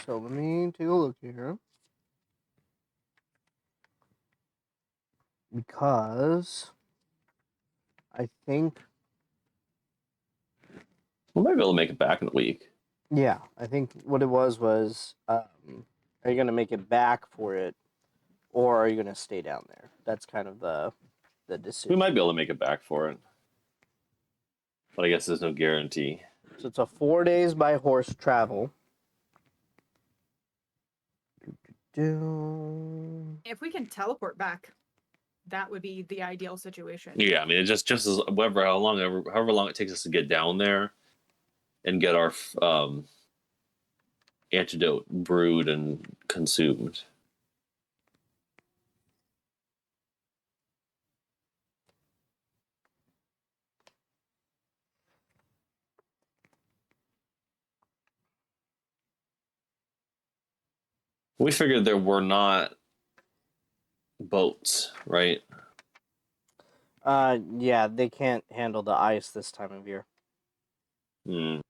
C: So let me take a look here. Because I think,
B: We might be able to make it back in a week.
C: yeah, I think what it was, are you going to make it back for it, or are you going to stay down there? That's kind of the decision.
B: We might be able to make it back for it. But I guess there's no guarantee.
C: So it's a 4 days by horse travel.
A: If we can teleport back, that would be the ideal situation.
B: Yeah, I mean, it just as however long it takes us to get down there and get our antidote brewed and consumed. We figured there were not boats, right?
C: Yeah, they can't handle the ice this time of year.
B: Hmm.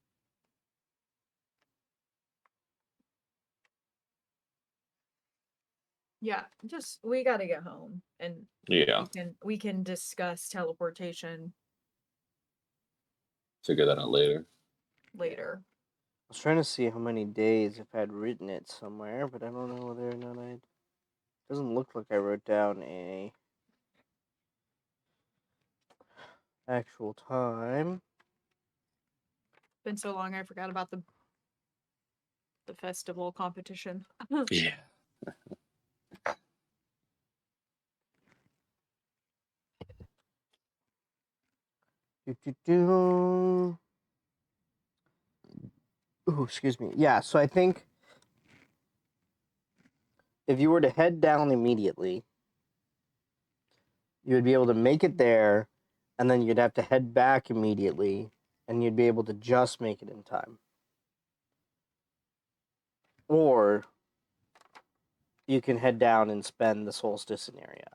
A: Yeah, just we gotta get home and
B: Yeah,
A: we can discuss teleportation
B: figure that out later.
A: later.
C: I was trying to see how many days if I'd written it somewhere, but I don't know whether or not I. Doesn't look like I wrote down a actual time.
A: Been so long I forgot about the festival competition.
B: Yeah.
C: Ooh, excuse me. Yeah, so I think if you were to head down immediately, you would be able to make it there, and then you'd have to head back immediately, and you'd be able to just make it in time. Or you can head down and spend the solstice in area.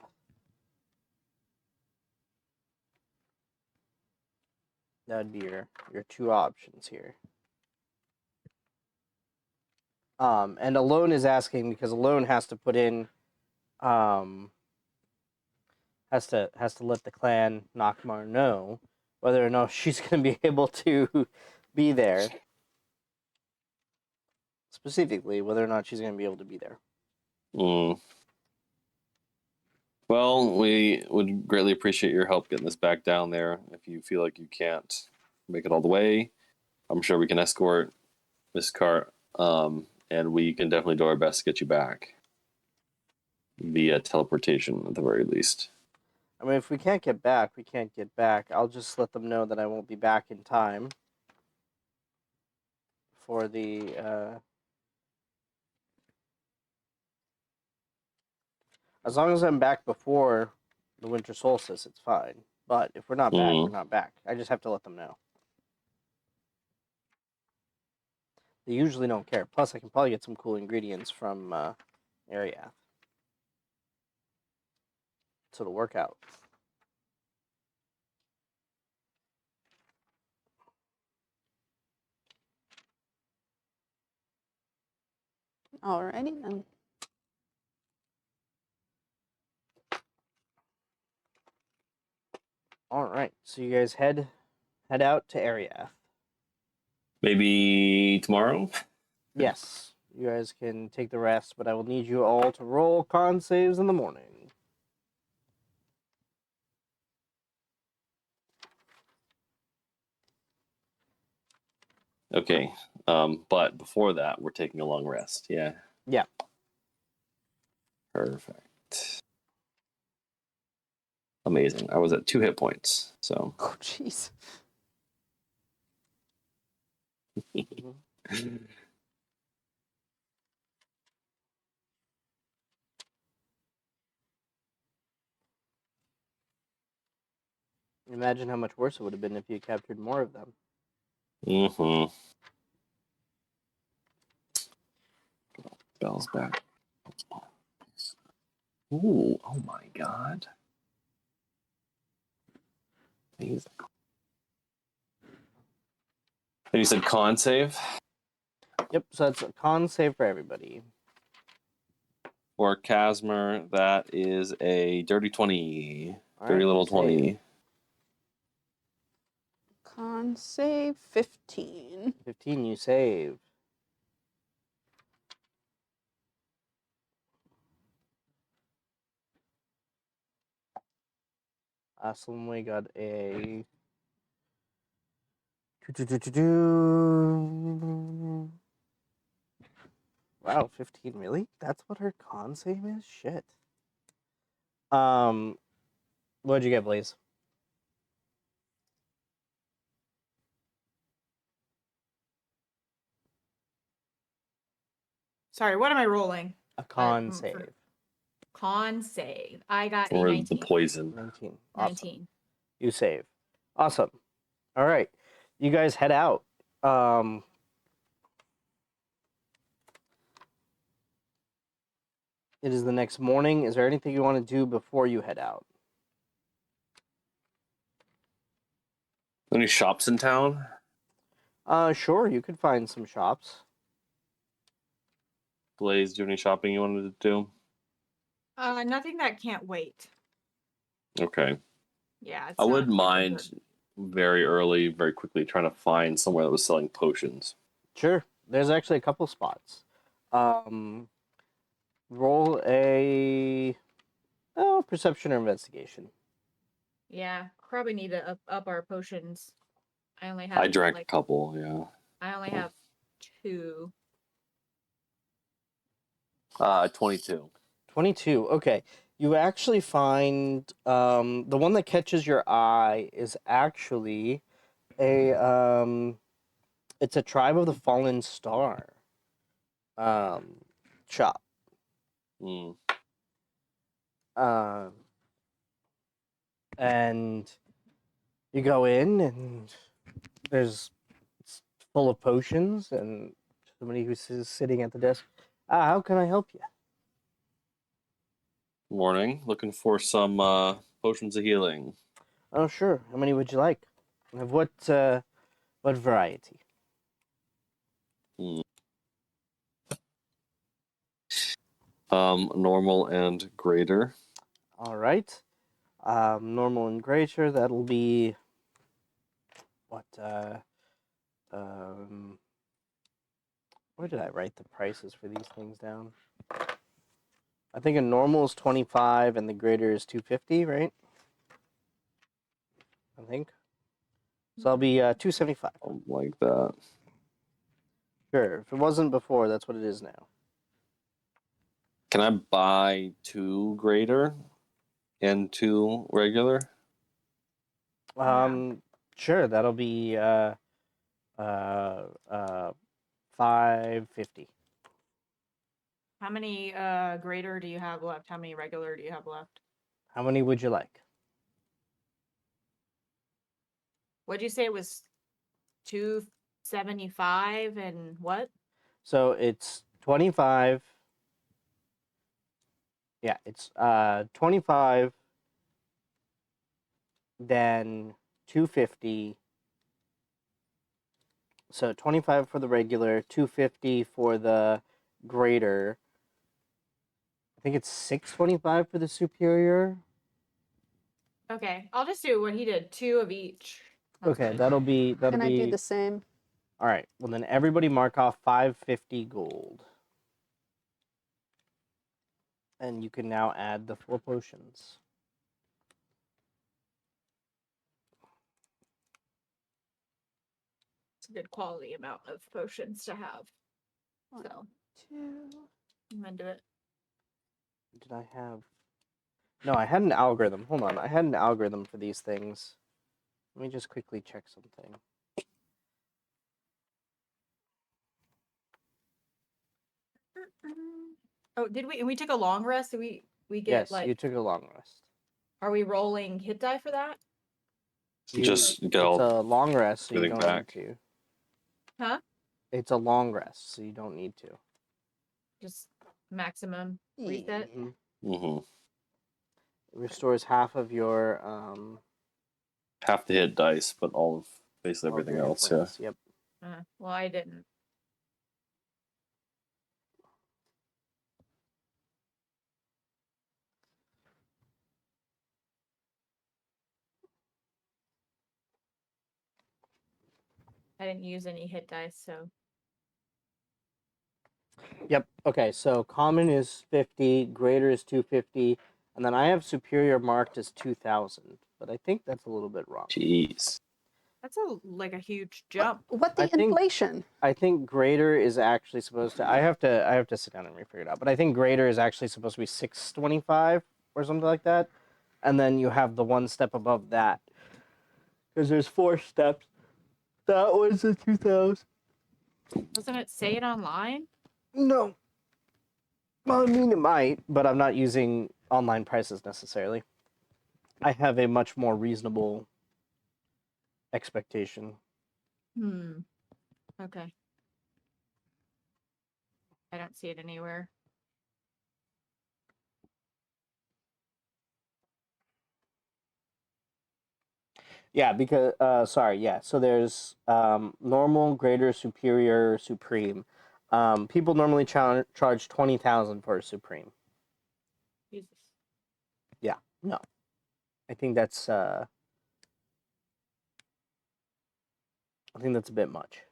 C: That would be your two options here. And Alone is asking because Alone has to put in, has to let the clan Nakmar know whether or not she's going to be able to be there. Specifically, whether or not she's going to be able to be there.
B: Mm. Well, we would greatly appreciate your help getting this back down there. If you feel like you can't make it all the way, I'm sure we can escort Miss Cart, and we can definitely do our best to get you back via teleportation at the very least.
C: I mean, if we can't get back, we can't get back. I'll just let them know that I won't be back in time for the. As long as I'm back before the winter solstice, it's fine. But if we're not back, we're not back. I just have to let them know. They usually don't care. Plus, I can probably get some cool ingredients from Ariath. So it'll work out.
D: Alrighty then.
C: All right, so you guys head out to area.
B: Maybe tomorrow.
C: Yes, you guys can take the rest, but I will need you all to roll con saves in the morning.
B: Okay. But before that, we're taking a long rest. Yeah.
C: Yeah.
B: Perfect. Amazing. I was at 2 hit points, so.
D: Oh, jeez.
C: Imagine how much worse it would have been if you captured more of them.
B: Mm-hmm. Bells back. Ooh, oh my god. Amazing. And you said con save?
C: Yep, so that's a con save for everybody.
B: For Casimir, that is a dirty 20.
C: All
B: Dirty
C: right,
B: little
C: save.
B: 20.
D: Con save 15.
C: 15, you save. Aslamway got a... Wow, 15, really? That's what her con save is? Shit. What'd you get, Blaze?
A: Sorry, what am I rolling?
C: A con
A: For
C: save.
A: con save. I got a
B: For
A: 19.
B: the poison.
C: 19. Awesome.
A: 19.
C: You save. Awesome. All right. You guys head out. It is the next morning. Is there anything you want to do before you head out?
B: Any shops in town?
C: Sure. You could find some shops.
B: Blaze, do you have any shopping you wanted to do?
A: Nothing that can't wait.
B: Okay.
A: Yeah, it's
B: I
A: not
B: wouldn't
A: super
B: mind
A: good.
B: very early, very quickly trying to find somewhere that was selling potions.
C: Sure. There's actually a couple spots. Roll a perception or investigation.
A: Yeah, probably need to up our potions. I only have
B: I drank a
A: like
B: couple, yeah.
A: I only have 2.
B: 22.
C: 22. Okay. You actually find the one that catches your eye is actually a it's a Tribe of the Fallen Star shop.
B: Mm.
C: And you go in and it's full of potions and somebody who's sitting at the desk. How can I help you?
B: Morning. Looking for some potions of healing.
C: Oh, sure. How many would you like? Of what variety?
B: Mm. Normal and greater.
C: All right. Normal and greater. That'll be what? Where did I write the prices for these things down? I think a normal is 25 and the greater is 250, right? I think. So I'll be 275.
B: Like that.
C: Sure. If it wasn't before, that's what it is now.
B: Can I buy 2 greater and 2 regular?
C: Sure. That'll be 550.
A: How many greater do you have left? How many regular do you have left?
C: How many would you like?
A: What'd you say it was 275 and what?
C: So it's 25. Yeah, it's 25, then 250. So 25 for the regular, 250 for the greater. I think it's 625 for the superior.
A: Okay, I'll just do what he did. 2 of each. That's
C: Okay,
A: fine.
C: that'll be
D: And I do the same.
C: all right. Well, then everybody mark off 550 gold, and you can now add the 4 potions.
A: It's a good quality amount of potions to have. So
D: 2.
A: I'm gonna do it.
C: Did I have? No, I had an algorithm. Hold on, I had an algorithm for these things. Let me just quickly check something.
A: Oh, did we? And we took a long rest. Did we get
C: Yes,
A: like?
C: you took a long rest.
A: Are we rolling hit die for that?
B: Just get
C: It's
B: all
C: a long rest, so you
B: everything
C: don't
B: back.
C: need to.
A: Huh?
C: It's a long rest, so you don't need to.
A: Just maximum reset.
C: Mhm.
B: Mm-hmm.
C: It restores half of your
B: Have to hit dice, but all of basically
C: all of
B: everything
C: your hit
B: else. Yeah.
C: points. Yep.
A: Well, I didn't. I didn't use any hit dice, so
C: Yep. Okay, so common is 50, greater is 250, and then I have superior marked as 2000, but I think that's a little bit wrong.
B: Jeez.
A: that's a huge jump.
D: What
C: I
D: the
C: think-
D: inflation?
C: I think greater is actually supposed to. I have to sit down and refigure it out. But I think greater is actually supposed to be 625 or something like that, and then you have the one step above that because there's 4 steps. That was the 2000.
A: Doesn't it say it online?
C: No. Well, I mean it might, but I'm not using online prices necessarily. I have a much more reasonable expectation.
A: Okay. I don't see it anywhere.
C: Yeah, because sorry, yeah. So there's normal, greater, superior, supreme. People normally charge 20,000 for a supreme.
A: Jesus.
C: No, I think that's a bit much.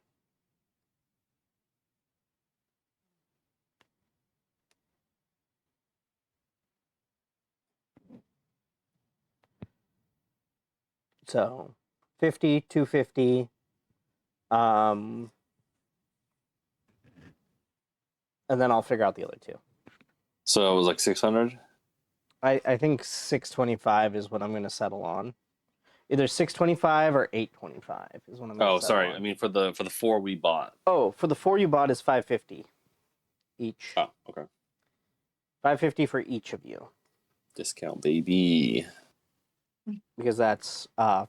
C: So 50, 250, and then I'll figure out the other 2.
B: So it was like 600.
C: I think 625 is what I'm going to settle on. Either 625 or 825 is what I'm going
B: Oh,
C: to settle
B: sorry.
C: on.
B: I mean for the 4 we bought.
C: Oh, for the 4 you bought is 550 each.
B: Oh, okay.
C: 550 for each of you.
B: Discount, baby.
C: Because that's
B: Oh,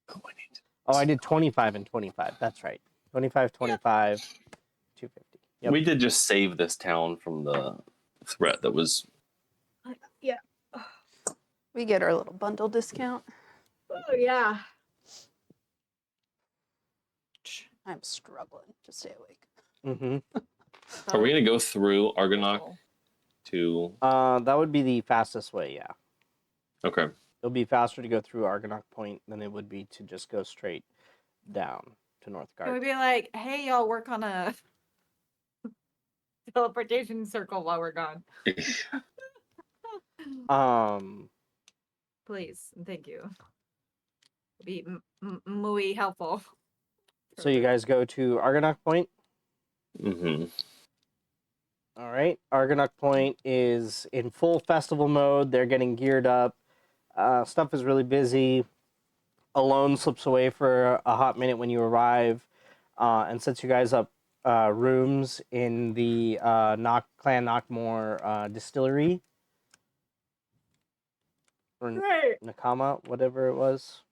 B: I need.
C: I did 25 and 25. That's right. 25, 25, 250. Yep.
B: We did just save this town from the threat that was.
A: Yeah.
D: We get our little bundle discount.
A: Oh yeah.
D: I'm struggling to stay awake.
C: Mm-hmm.
B: Are we gonna go through Argonaut to?
C: That would be the fastest way, yeah.
B: Okay.
C: It'll be faster to go through Argonaut Point than it would be to just go straight down to
A: Can we
C: Northgard.
A: be like, hey, y'all work on a teleportation circle while we're gone? Please and thank you. Be muy helpful.
C: So you guys go to Argonaut Point.
B: Mm-hmm.
C: All right. Argonaut Point is in full festival mode. They're getting geared up. Stuff is really busy. Alone slips away for a hot minute when you arrive, and sets you guys up rooms in the Clan Knockmore distillery. Or
A: Right.
C: Nakama, whatever it was.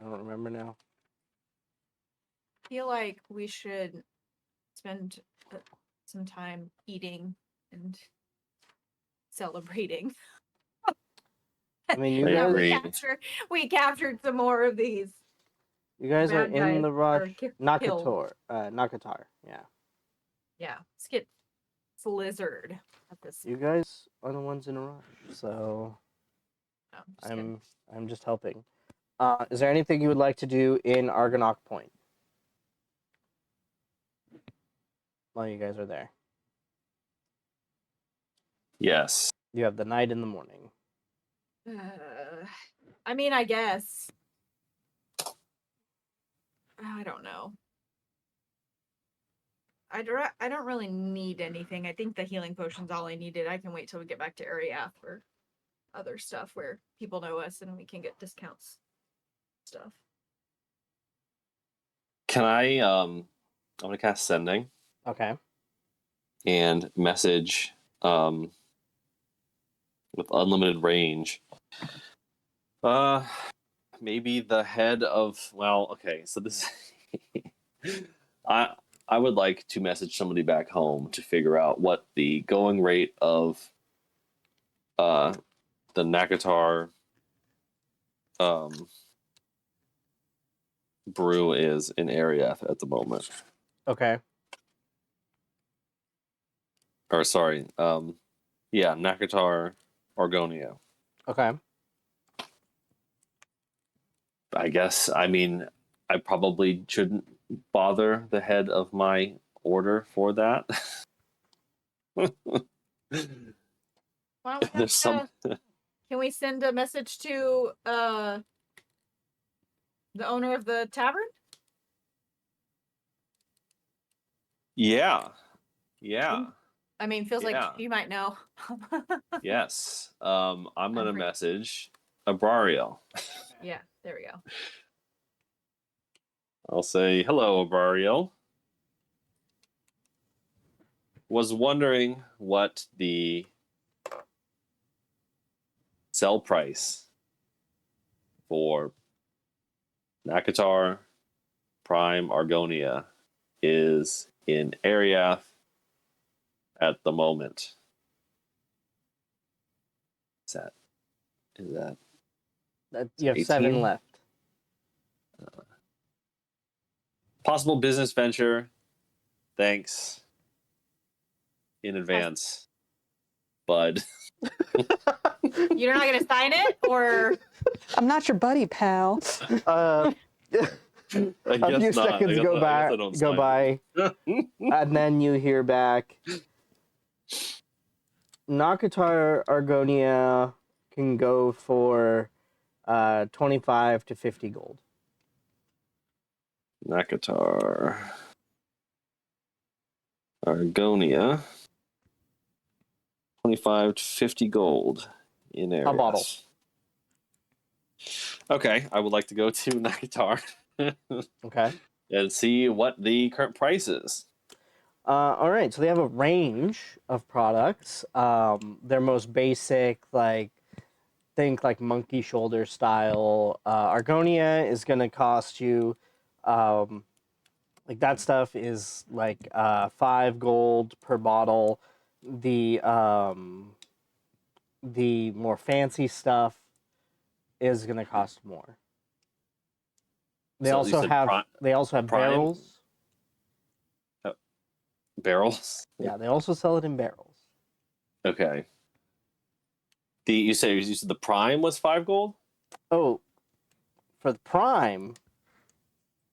C: I don't remember now.
A: I feel like we should spend some time eating and celebrating.
C: I mean, you
B: I
C: guys,
B: agree.
A: We captured some more of these.
C: you guys are
A: bad guys
C: in the rush.
A: killed.
C: Nakatar, yeah.
A: Yeah, let's get Slizzard at this.
C: You guys are the ones in a rush, so
A: Oh, just kidding.
C: I'm just helping. Is there anything you would like to do in Argonaut Point while you guys are there?
B: Yes.
C: You have the night and the morning.
A: I mean, I guess. I don't know. I don't really need anything. I think the healing potion's all I needed. I can wait till we get back to Ariath for other stuff where people know us and we can get discounts stuff.
B: Can I'm gonna cast sending
C: Okay.
B: and message with unlimited range. Maybe the head of, well, okay, so this I would like to message somebody back home to figure out what the going rate of the Nakatar brew is in Ariath at the moment.
C: Okay.
B: Or sorry, yeah, Nakatar Argonia.
C: Okay.
B: I guess, I mean, I probably shouldn't bother the head of my order for that.
A: Why don't we
B: There's some.
A: can we send a message to the owner of the tavern?
B: Yeah. Yeah.
A: I mean, feels like
B: Yeah.
A: you might know.
B: Yes. I'm gonna
A: free.
B: message Abrario.
A: Yeah, there we go.
B: I'll say, hello, Abrario. Was wondering what the sell price for Nakatar Prime Argonia is in Ariath at the moment. Is that
C: You have
B: 18?
C: 7 left.
B: Possible business venture. Thanks in advance, bud.
A: You're not gonna sign it, or
D: I'm not your buddy, pal.
C: A few seconds go by, and then you hear back. Nakatar Argonia can go for 25 to 50 gold.
B: Nakatar Argonia, 25 to 50 gold in Arias.
C: A bottle.
B: Okay, I would like to go to Nakatar
C: Okay.
B: and see what the current price is.
C: All right, so they have a range of products. Their most basic, think like monkey shoulder style. Argonia is going to cost you, that stuff is 5 gold per bottle. The more fancy stuff is going to cost more. They
B: So you
C: also
B: said
C: have
B: Prime?
C: barrels.
B: Barrels?
C: Yeah, they also sell it in barrels.
B: Okay. You said the Prime was 5 gold?
C: Oh, for the Prime,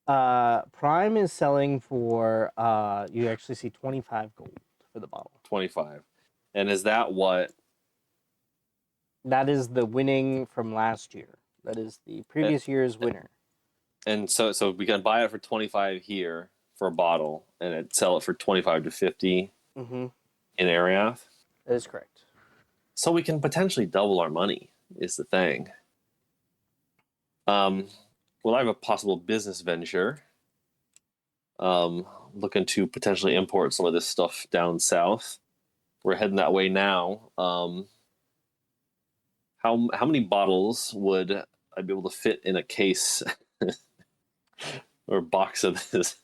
C: Prime is selling for you actually see 25 gold for the bottle.
B: 25. And is that what?
C: That is the winning from last year. That is the previous year's winner.
B: And so we can buy it for 25 here for a bottle, and sell it for 25 to 50
C: Mm-hmm.
B: in Ariath.
C: That is correct.
B: So we can potentially double our money, is the thing. Well, I have a possible business venture. Looking to potentially import some of this stuff down south. We're heading that way now. How many bottles would I be able to fit in a case or box of this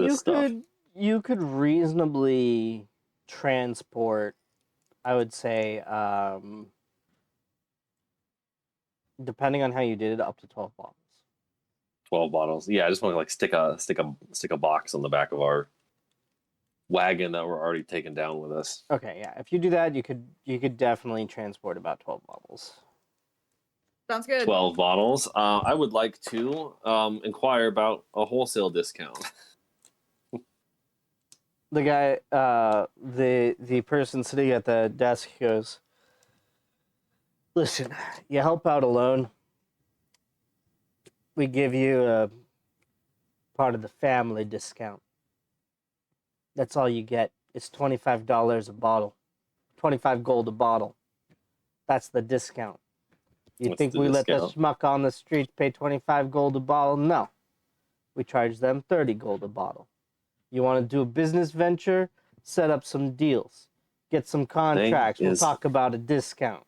B: stuff?
C: You could reasonably transport, I would say, depending on how you did it, up to 12 bottles.
B: 12 bottles. Yeah, I just want to stick a box on the back of our wagon that we're already taking down with us.
C: Okay, yeah. If you do that, you could definitely transport about 12 bottles.
A: Sounds good.
B: 12 bottles. I would like to inquire about a wholesale discount.
C: The guy, the person sitting at the desk goes, "Listen, you help out alone. We give you a part of the family discount. That's all you get. It's $25 a bottle, 25 gold a bottle. That's the discount. You
B: What's
C: think
B: the
C: we let the
B: discount?
C: schmuck on the street pay 25 gold a bottle? No, we charge them 30 gold a bottle. You want to do a business venture? Set up some deals, get some contracts. We'll
B: is-
C: talk about a discount."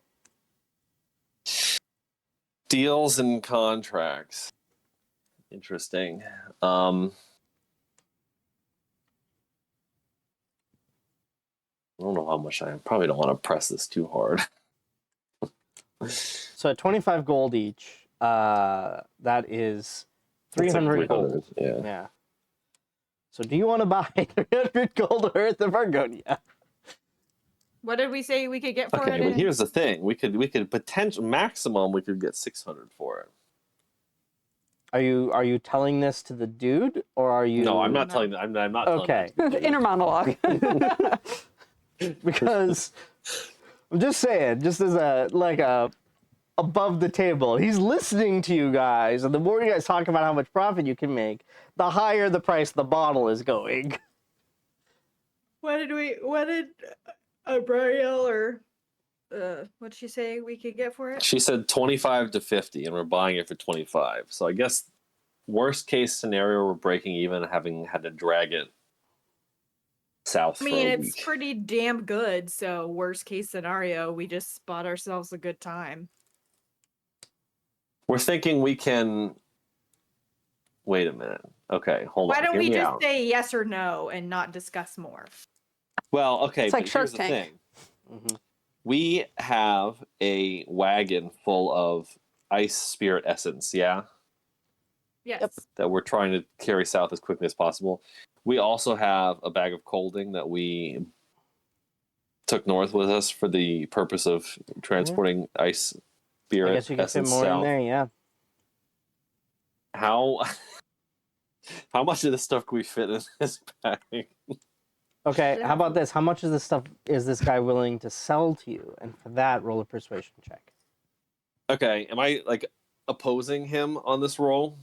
B: Deals and contracts. Interesting. I don't know how much I probably don't want to press this too hard.
C: So at 25 gold each, that is 300 gold.
B: Yeah.
C: Yeah. So do you want to buy 300 gold worth of Argonia?
A: What did we say we could get for
B: Okay,
A: it?
B: but here's the thing: we could potential maximum we could get 600 for it.
C: Are you telling this to the dude, or are you?
B: No, I'm not
A: No.
B: telling. I'm not.
C: Okay.
B: Telling that to
D: Inner monologue.
C: Because I'm just saying, just as a above the table, he's listening to you guys, and the more you guys talk about how much profit you can make, the higher the price of the bottle is going.
A: What did Abriel or what'd she say we could get for it?
B: She said 25 to 50, and we're buying it for 25. So I guess worst case scenario, we're breaking even, having had to drag it south
A: I mean,
B: for a
A: it's
B: week.
A: pretty damn good. So worst case scenario, we just bought ourselves a good time.
B: We're thinking we can. Wait a minute. Okay, hold
A: Why
B: on.
A: don't
B: Hear
A: we
B: me
A: just
B: out.
A: say yes or no and not discuss more?
B: Well, okay,
D: It's
B: but
D: like Shark
B: here's the
D: Tank.
B: thing.
C: Mm-hmm.
B: We have a wagon full of ice spirit essence, yeah,
A: Yes.
D: Yep.
B: that we're trying to carry south as quickly as possible. We also have a bag of colding that we took north with us for the purpose of transporting ice
C: I
B: spirit
C: guess you can fit
B: essence
C: more in
B: south.
C: there, yeah.
B: How much of this stuff can we fit in this bag?
C: Okay,
A: Yeah.
C: how about this? How much of this stuff is this guy willing to sell to you? And for that, roll a persuasion check.
B: Okay, am I like opposing him on this roll?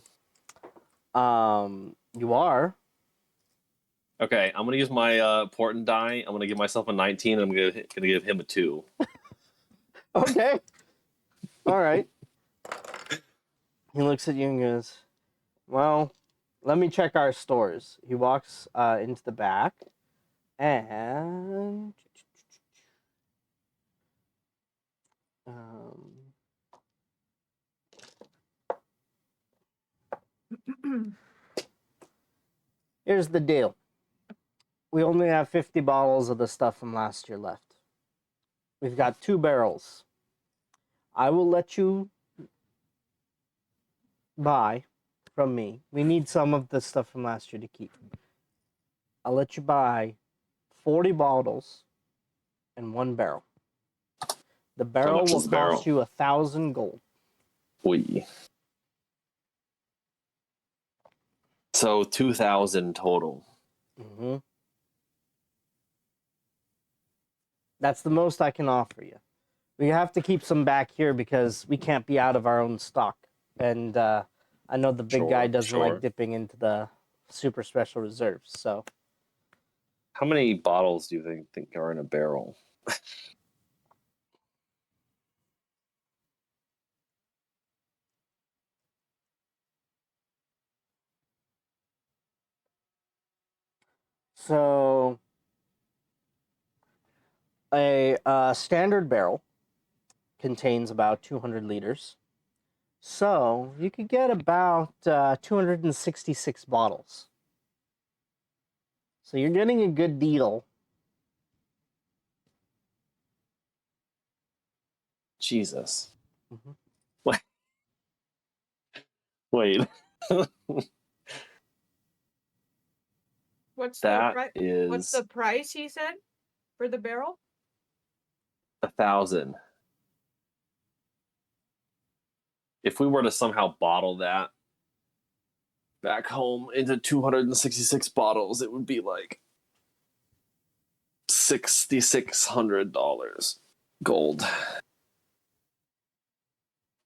C: You are.
B: Okay, I'm gonna use my portent die. I'm gonna give myself a 19. And I'm gonna give him a 2.
C: Okay. All right. He looks at you and goes, "Well, let me check our stores." He walks into the back and here's the deal. We only have 50 bottles of the stuff from last year left. We've got 2 barrels. I will let you buy from me. We need some of the stuff from last year to keep. I'll let you buy 40 bottles and 1 barrel. The barrel
B: much
C: will
B: is the barrel?
C: cost you 1,000 gold.
B: We. So 2,000 total.
C: Mm-hmm. That's the most I can offer you. We have to keep some back here because we can't be out of our own stock. And I know the big guy doesn't
B: Sure.
C: like dipping into the super special reserves. So
B: How many bottles do you think are in a barrel?
C: a standard barrel contains about 200 liters. So you could get about 266 bottles. So you're getting a good deal.
B: Jesus.
C: Mhm.
B: Wait.
A: What's
B: That
A: what's
B: is
A: the price he said for the barrel?
B: 1,000. if we were to somehow bottle that back home into 266 bottles, it would be like $6,600 gold.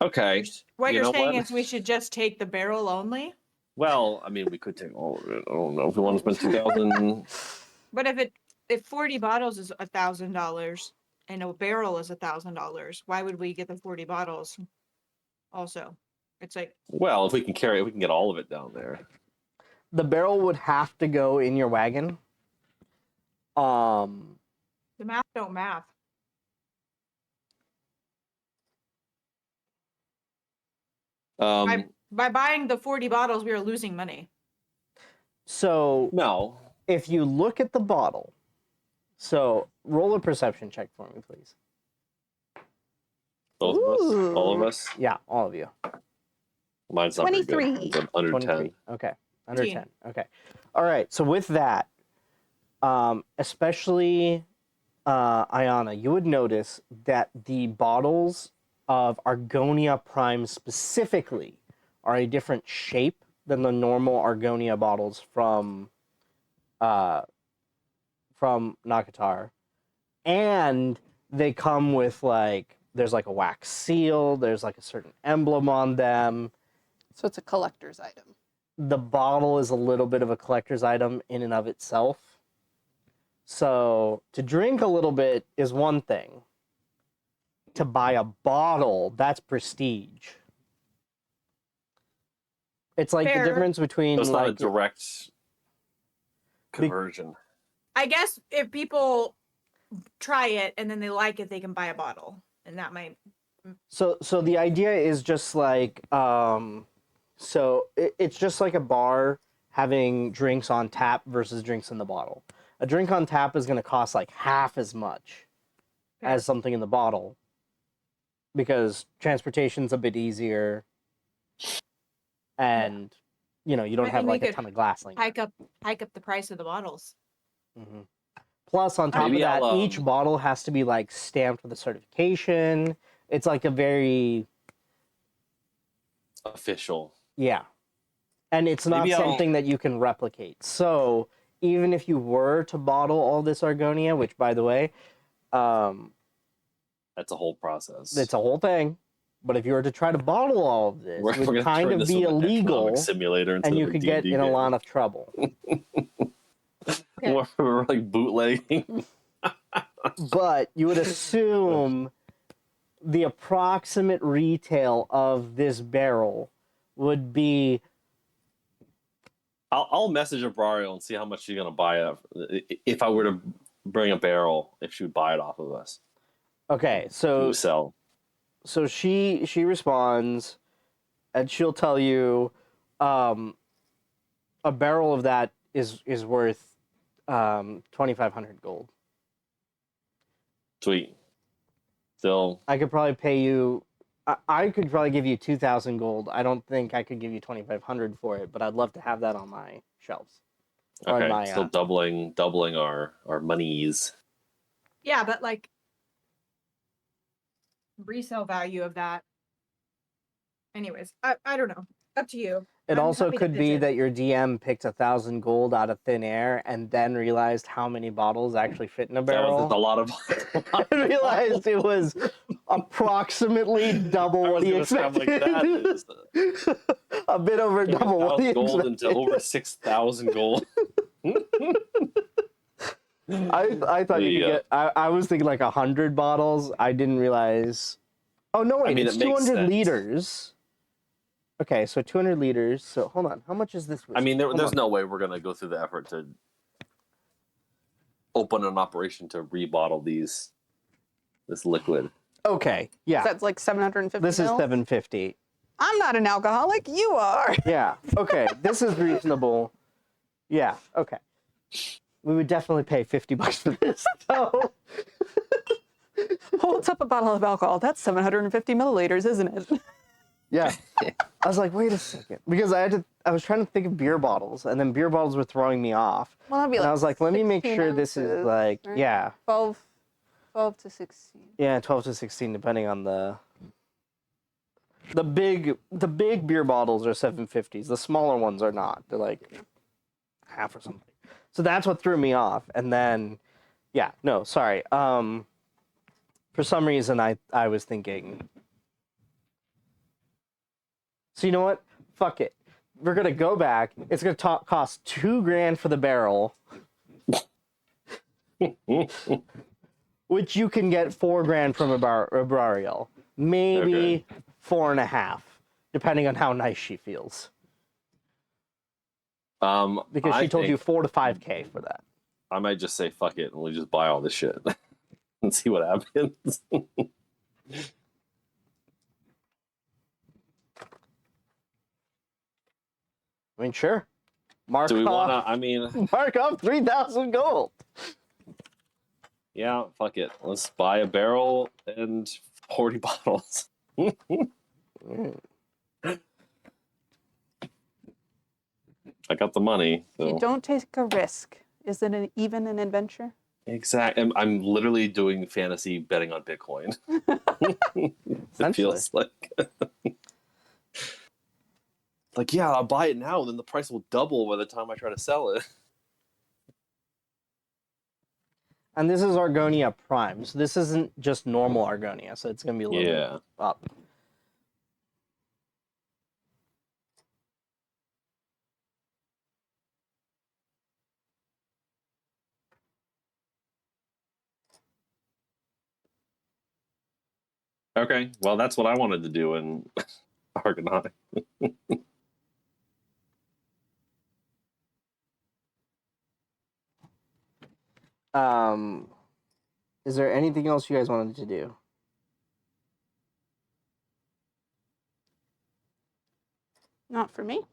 B: Okay.
A: What
B: You
A: you're
B: know
A: saying
B: what?
A: is we should just take the barrel only?
B: Well, I mean, we could take all of it. I don't know if we want to spend 2,000.
A: But if 40 bottles is $1,000 and a barrel is $1,000, why would we get the 40 bottles also? It's like,
B: Well, if we can carry it, we can get all of it down there.
C: The barrel would have to go in your wagon.
A: the math don't math. By buying the 40 bottles, we are losing money.
C: So
B: No.
C: if you look at the bottle, so roll a perception check for me, please.
B: Both of us? All of
D: Ooh.
B: us?
C: Yeah, all of you.
B: Mine's not very good.
D: 23.
B: It's under 10.
C: 23. Okay, under
A: 15.
C: 10. Okay. All right, so with that, especially Ayana, you would notice that the bottles of Argonia Prime specifically are a different shape than the normal Argonia bottles from Nakatar. And they come with there's like a wax seal, there's like a certain emblem on them.
D: So it's a collector's item.
C: The bottle is a little bit of a collector's item in and of itself. So to drink a little bit is one thing. To buy a bottle, that's prestige. It's like
A: Fair.
C: the difference between
B: So it's not a
C: like
B: direct conversion.
A: I guess if people try it and then they like it, they can buy a bottle. And that might.
C: so the idea is just like it's just like a bar having drinks on tap versus drinks in the bottle. A drink on tap is going to cost like half as much as something in the bottle because transportation's a bit easier and you don't
A: I mean,
C: have
A: we
C: like a
A: could
C: ton of glass linger.
A: hike up the price of the bottles.
C: Mm-hmm. Plus, on top
B: Maybe
C: of that,
B: I'll,
C: each bottle has to be like stamped with a certification. It's like a very
B: Official.
C: yeah, and it's not
B: Maybe I'll-
C: something that you can replicate. So even if you were to bottle all this Argonia, which by the way,
B: That's a whole process.
C: it's a whole thing. But if you were to try to bottle all of this,
B: We're
C: it would
B: gonna
C: kind
B: turn
C: of
B: this
C: be
B: into an
C: illegal,
B: economic simulator instead
C: and you
B: of a
C: could get
B: D&D
C: in a
B: game.
C: lot of trouble.
A: Okay.
B: We're like bootlegging.
C: But you would assume the approximate retail of this barrel would be
B: I'll message Abrario and see how much she's gonna buy it. If I were to bring a barrel, if she would buy it off of us
C: okay.
B: to
C: So
B: sell.
C: she responds, and she'll tell you, a barrel of that is worth 2,500 gold.
B: Sweet. Still,
C: I could probably pay you. I could probably give you 2,000 gold. I don't think I could give you 2,500 for it, but I'd love to have that on my shelves. Or on
B: okay.
C: my,
B: Still doubling our monies.
A: Yeah, but like resale value of that. Anyways, I don't know. Up to you.
C: It
A: I'm
C: also
A: happy to
C: could
A: pitch
C: be
A: it.
C: that your DM picked 1,000 gold out of thin air and then realized how many bottles actually fit in a
B: That was just a
C: barrel.
B: lot of.
C: I realized it was approximately double
B: I
C: what
B: was
C: he
B: gonna sound
C: expected.
B: like that is
C: A bit over double what he
B: 1,000 gold
C: expected.
B: into over 6,000 gold.
C: I thought you could
B: Yeah.
C: get. I was thinking like 100 bottles. I didn't realize. Oh no! Wait,
B: mean,
C: it's
B: it makes
C: 200
B: sense.
C: liters. Okay, so 200 liters. So hold on. How much is this?
B: I mean,
C: Hold
B: there's
C: on.
B: no way we're gonna go through the effort to open an operation to rebottle this liquid.
C: Okay, yeah.
D: That's like 750
C: This is
D: mils?
C: 750.
D: I'm not an alcoholic. You are.
C: Yeah. Okay. This is reasonable. Yeah. Okay. We would definitely pay $50 for this. So
D: Holds up a bottle of alcohol. That's 750 milliliters, isn't it?
C: yeah. I was like, wait a second, because I was trying to think of beer bottles, and then beer bottles were throwing me off.
D: Well, that'd be
C: And I was like, let me make
D: 16
C: sure this is
D: ounces,
C: like,
D: right?
C: yeah,
D: 12 to 16.
C: yeah, 12 to 16, depending on the. The big beer bottles are 750s. The smaller ones are not. They're like half or something. So that's what threw me off. And then, yeah, no, sorry. For some reason, I was thinking. So you know what? Fuck it. We're gonna go back. It's gonna cost $2,000 for the barrel, which you can get $4,000 from a Bariel. Maybe 4.5, depending on how nice she feels. Because she told you 4 to 5K for that.
B: I might just say fuck it and we just buy all this shit and see what happens.
C: I mean, sure. Mark
B: Do we
C: off,
B: want to? I mean,
C: mark off 3,000 gold.
B: yeah, fuck it. Let's buy a barrel and 40 bottles. I got the money.
D: If you
B: So.
D: don't take a risk, is it even an adventure?
B: Exactly. I'm literally doing fantasy betting on Bitcoin. It feels like. Like, yeah, I'll buy it now, and then the price will double by the time I try to sell it.
C: And this is Argonia Prime, so this isn't just normal Argonia, so it's gonna be a little bit up.
B: Okay, well, that's what I wanted to do in Argonaut.
C: Is there anything else you guys wanted to do?
D: Not for me.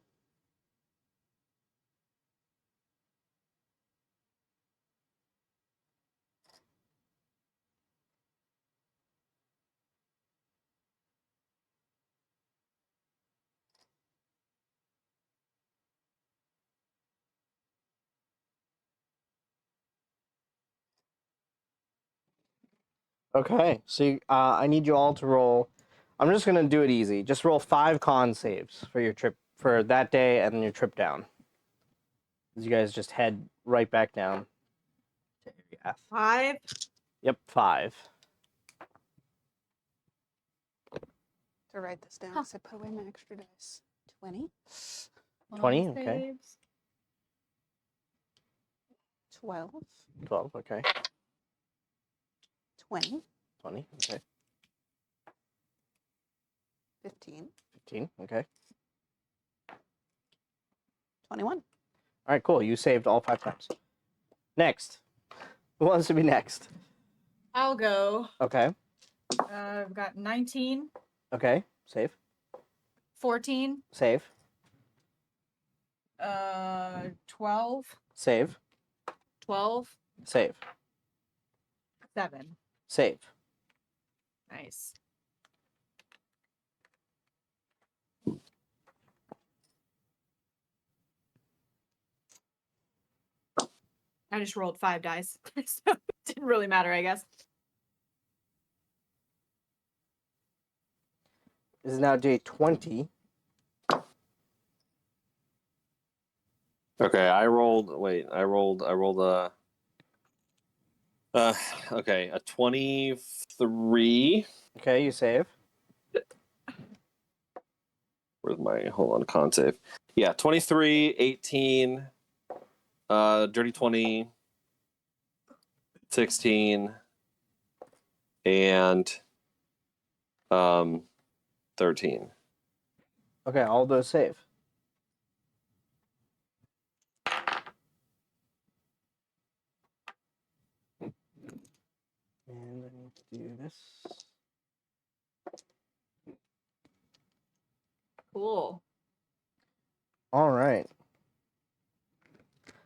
C: Okay, so I need you all to roll. I'm just gonna do it easy. Just roll 5 con saves for your trip for that day and then your trip down. As you guys just head right back down to Ariath.
A: 5.
C: Yep, 5.
D: To write this down,
A: Huh.
D: so I put away my extra dice. 20,
C: 20, okay.
A: Saves.
D: 12,
C: 12, okay.
D: 20,
C: 20, okay.
D: 15,
C: 15, okay.
D: 21.
C: All right, cool. You saved all 5 times. Next. Who wants to be next?
A: I'll go.
C: Okay.
A: I've got 19,
C: Okay. Save.
A: 14,
C: Save.
A: 12,
C: Save.
A: 12,
C: Save.
A: 7.
C: Save.
A: Nice. I just rolled 5 dice, so it didn't really matter, I guess.
C: This is now day 20.
B: Okay, I rolled a okay, a 23.
C: Okay, you save.
B: Where's my hold on con save? Yeah, 23, 18, dirty 20, 16, and 13.
C: Okay, all those save. And I need to do this.
A: Cool.
C: All right.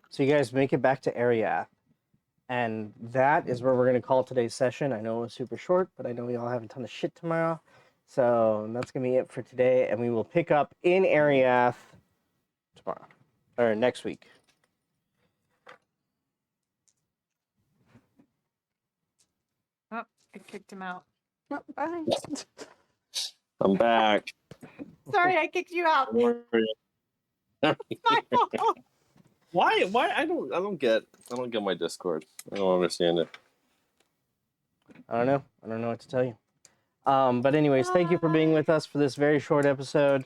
C: So you guys make it back to Ariath. And that is where we're going to call today's session. I know it was super short, but I know we all have a ton of shit tomorrow. So that's going to be it for today. And we will pick up in Ariath tomorrow. Or next week.
A: Oh, I kicked him out.
D: Oh, bye.
B: I'm back.
A: Sorry, I kicked you out. My fault.
B: Why? I don't get my Discord. I don't understand it.
C: I don't know. I don't know what to tell you. But anyways, thank you for being with us for this very short episode.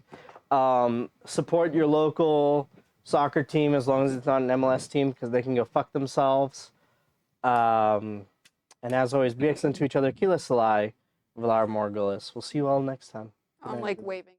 C: Support your local soccer team as long as it's not an MLS team because they can go fuck themselves. And as always, be excellent to each other. Kila Salai, Valar Morgulis. We'll see you all next time.
D: I'm like waving.